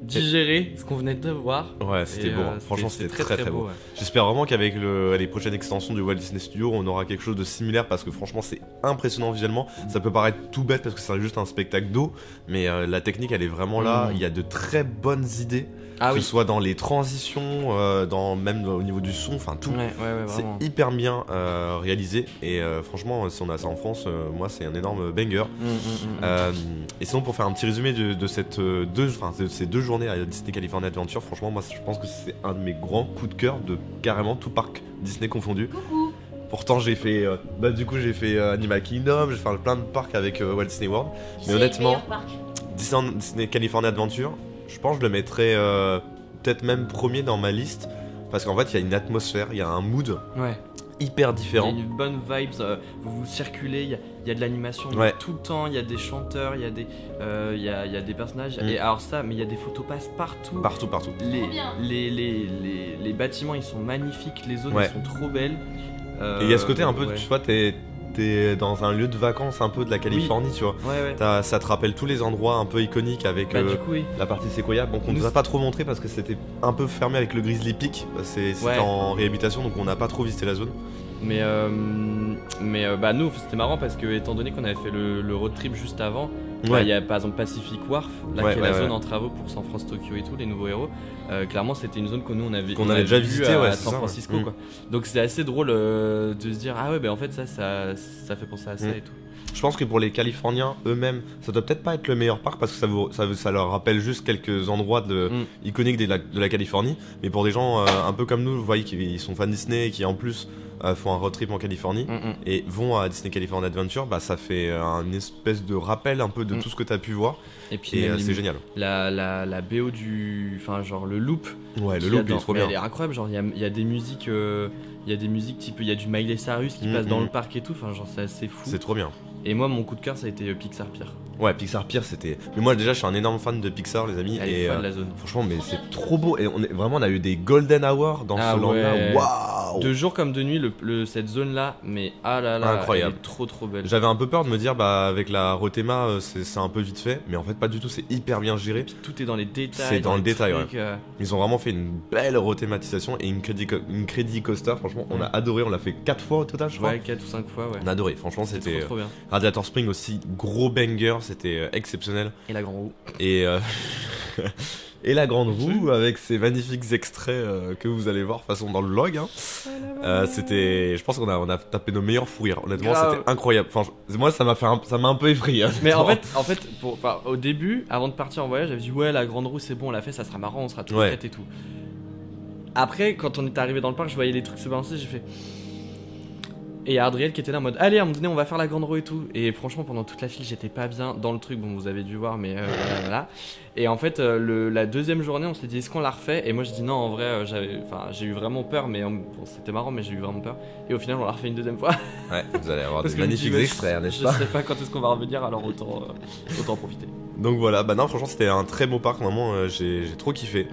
digérer ce qu'on venait de voir. Ouais, c'était beau. Franchement, c'était très beau. Ouais. J'espère vraiment qu'avec les prochaines extensions du Walt Disney Studios, on aura quelque chose de similaire parce que franchement, c'est impressionnant visuellement. Ça peut paraître tout bête parce que c'est juste un spectacle d'eau, mais la technique, elle est vraiment là. Il y a de très bonnes idées. Que ce soit dans les transitions, même au niveau du son, enfin tout. C'est hyper bien réalisé et franchement, si on a ça en France, moi c'est un énorme banger. Et sinon, pour faire un petit résumé de ces 2 journées à Disney California Adventure, franchement, moi je pense que c'est un de mes grands coups de cœur de carrément tout parc Disney confondu. Coucou. Pourtant j'ai fait j'ai fait Animal Kingdom, j'ai fait plein de parcs avec Walt Disney World. Mais honnêtement, Disney California Adventure, je pense que je le mettrais peut-être même premier dans ma liste parce qu'en fait il y a une atmosphère, il y a un mood hyper différent. Il y a une bonne vibes, vous circulez, il y a de l'animation tout le temps, il y a des chanteurs, il y a des personnages. Et alors mais il y a des photopasses partout. Partout. Les bâtiments ils sont magnifiques, les zones elles sont trop belles. Et il y a ce côté un peu, tu vois, t'es dans un lieu de vacances un peu de la Californie, tu vois. Ça te rappelle tous les endroits un peu iconiques avec la partie Sequoia. Donc on nous a pas trop montré parce que c'était un peu fermé avec le Grizzly Peak. C'était en réhabilitation donc on n'a pas trop visité la zone. Mais nous c'était marrant parce que étant donné qu'on avait fait le road trip juste avant, il y a par exemple Pacific Wharf, qui est la zone en travaux pour San Francisco, Tokyo et tout, les nouveaux héros. Clairement c'était une zone que nous on avait déjà visité à San Francisco quoi. Donc c'est assez drôle de se dire en fait ça fait penser à ça et tout. Je pense que pour les Californiens eux-mêmes, ça doit peut-être pas être le meilleur parc parce que ça leur rappelle juste quelques endroits iconiques de la Californie. Mais pour des gens un peu comme nous, vous voyez, qui sont fans Disney et qui en plus font un road trip en Californie et vont à Disney California Adventure, ça fait un espèce de rappel un peu de tout ce que tu as pu voir. Et puis c'est génial. La BO genre le loop. Ouais, le loop il est trop bien. Elle est incroyable, genre il y a des musiques. Il y a des musiques type, il y a du Miley Cyrus qui passe dans le parc et tout, genre c'est assez fou. C'est trop bien. Et moi mon coup de cœur ça a été Pixar Pier. Ouais, Pixar Pier c'était. Mais moi déjà je suis un énorme fan de Pixar les amis. Elle est fan de la zone. Franchement mais c'est trop beau et on a eu des golden hours dans ce land là. Waouh. De jour comme de nuit cette zone là, mais incroyable. Elle est trop belle. J'avais un peu peur de me dire avec la Rotema c'est un peu vite fait, mais en fait pas du tout, c'est hyper bien géré. Puis tout est dans les détails. C'est dans le détail. Ils ont vraiment fait une belle rethématisation et une crédit coaster, franchement on a adoré, on l'a fait 4 fois au total je crois. Ouais, 4 ou 5 fois On a adoré, franchement c'était trop bien. Radiator Spring aussi, gros banger, c'était exceptionnel. Et la grande roue. Et la grande roue avec ces magnifiques extraits que vous allez voir façon dans le vlog. C'était, je pense qu'on a tapé nos meilleurs fous rires. Honnêtement, c'était incroyable. Enfin, moi, ça m'a un peu effrayé. Mais en fait, au début, avant de partir en voyage, j'avais dit la grande roue, c'est bon, on l'a fait, ça sera marrant, on sera tout prêt et tout. Après, quand on est arrivé dans le parc, je voyais les trucs se balancer, j'ai fait. Et il y a Adriel qui était là en mode allez, à un moment donné, on va faire la grande roue et tout. Et franchement, pendant toute la file, j'étais pas bien dans le truc. Bon, vous avez dû voir, mais voilà. Et en fait, la deuxième journée, on s'est dit est-ce qu'on la refait? Et moi, je dis non, en vrai, j'ai eu vraiment peur, mais bon, c'était marrant, mais j'ai eu vraiment peur. Et au final, on l'a refait une deuxième fois. Ouais, vous allez avoir Parce des que je me magnifiques dis, mais extraits, n'est-ce je pas? sais pas quand est-ce qu'on va revenir, alors autant en profiter. Donc voilà, bah non, franchement, c'était un très beau parc, vraiment, j'ai trop kiffé.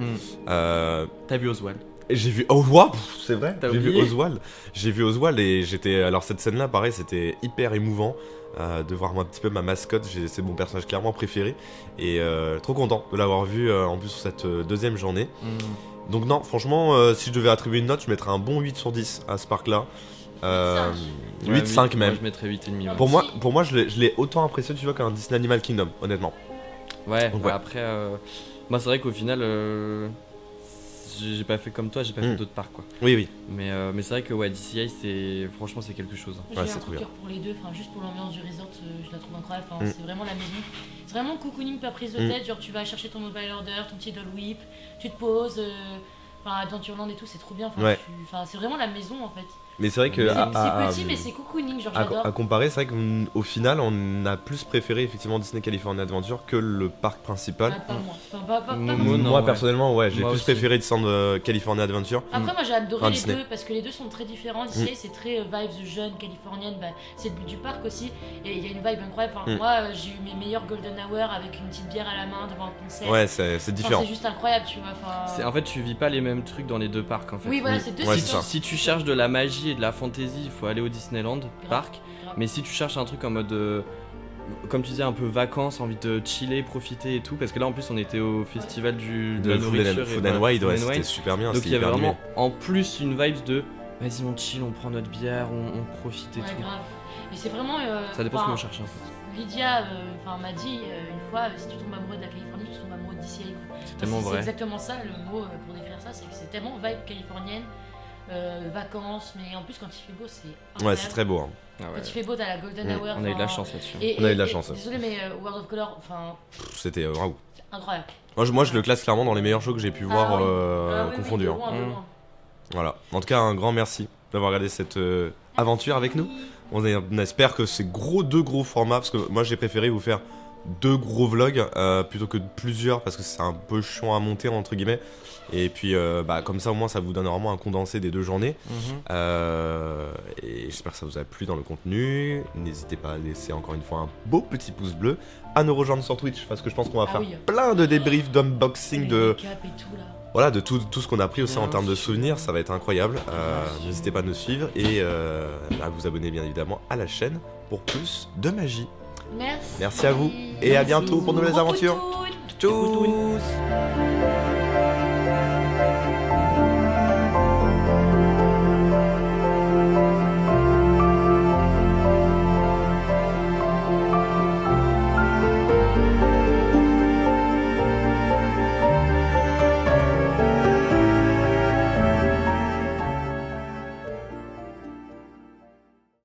T'as vu Oswald? J'ai vu Oswald, c'est vrai, T'as j'ai vu oublié Oswald. J'ai vu Oswald et j'étais. Alors, cette scène-là, pareil, c'était hyper émouvant de voir un petit peu ma mascotte. C'est mon personnage clairement préféré. Et trop content de l'avoir vu en plus sur cette deuxième journée. Donc, non, franchement, si je devais attribuer une note, je mettrais un bon 8 sur 10 à ce parc-là. 8,5 même. Moi, je mettrais 8,5. Ouais. Pour moi, je l'ai autant apprécié, tu vois, qu'un Disney Animal Kingdom, honnêtement. Ouais, Donc, bah ouais. après, moi, c'est vrai qu'au final. J'ai pas fait comme toi, j'ai pas fait d'autres parcs quoi. Oui. Mais c'est vrai que ouais, DCI franchement c'est quelque chose. J'ai Ouais, un c'est coup trop de bien. cœur pour les deux, enfin juste pour l'ambiance du resort, je la trouve incroyable. Enfin, c'est vraiment la maison. C'est vraiment cocooning, pas prise de tête. Genre tu vas chercher ton mobile order, ton petit Dole Whip, tu te poses. Enfin, Adventureland et tout, c'est trop bien. Enfin, Ouais. enfin, c'est vraiment la maison en fait. Mais c'est vrai que. C'est petit, mais c'est cocooning, genre j'adore. À comparer, c'est vrai qu'au final, on a plus préféré effectivement Disney California Adventure que le parc principal. Pas moi. Pas Moi, moi. non, Moi ouais. personnellement, ouais, j'ai Moi plus aussi. préféré Disneyland California Adventure. Après, moi j'ai adoré Enfin, les Disney. deux parce que les deux sont très différents. DCI c'est très vibes jeune, californienne, bah, c'est le but du parc aussi. Et il y a une vibe incroyable. Enfin, moi j'ai eu mes meilleurs golden hour avec une petite bière à la main devant un concert. Ouais, c'est Enfin, différent. c'est juste incroyable, tu vois. Enfin, En fait, tu vis pas les mêmes trucs dans les deux parcs en fait. oui, voilà, c'est deux Ouais, Si, c'est tu, ça. si tu cherches de la magie et de la fantasy, il faut aller au Disneyland Park. grave. Mais si tu cherches un truc en mode, comme tu disais, un peu vacances, envie de chiller, profiter et tout, parce que là en plus on était au festival De la Food nourriture and- et Food voilà, and Wide, Food ouais, and c'était Wine. super bien. Donc c'était il y avait hyper vraiment animé. en plus une vibe de vas-y on chill, on prend notre bière, on profite et Ouais, tout. grave. Et c'est vraiment. Ça dépend ce qu'on enfin, cherche en fait. Lydia m'a dit une fois si tu tombes amoureux de la Californie, tu tombes amoureux de DCI. C'est tellement C'est vrai. exactement ça le mot pour décrire ça, c'est que c'est tellement vibe californienne, vacances, mais en plus quand il fait beau, c'est. Ouais, incroyable. c'est très beau. Hein. Ah ouais. Quand il fait beau, t'as la Golden Hour. On a eu de la enfin, chance là-dessus. On a eu de la chance. Désolé, mais World of Color, enfin, C'était waouh. c'est incroyable. Moi, je le classe clairement dans les meilleurs shows que j'ai pu voir oui. Ah oui, confondus. oui, de Hein. loin, de loin. Voilà. En tout cas, un grand merci d'avoir regardé cette aventure avec nous. On espère que ces deux gros formats, parce que moi j'ai préféré vous faire 2 gros vlogs plutôt que plusieurs, parce que c'est un peu chiant à monter entre guillemets. Et puis comme ça au moins ça vous donne vraiment un condensé des 2 journées. Et j'espère que ça vous a plu dans le contenu. N'hésitez pas à laisser encore une fois un beau petit pouce bleu, à nous rejoindre sur Twitch, parce que je pense qu'on va Ah faire oui. plein de débriefs, d'unboxing, Les de... make-up et tout là. Voilà, de tout ce qu'on a pris aussi en Bien termes de sûr. souvenirs, ça va être incroyable. sûr. N'hésitez pas à nous suivre et à vous abonner bien évidemment à la chaîne pour plus de magie. Merci. Merci à vous et à bientôt pour de nouvelles Gros aventures. coutoune. Tchuss.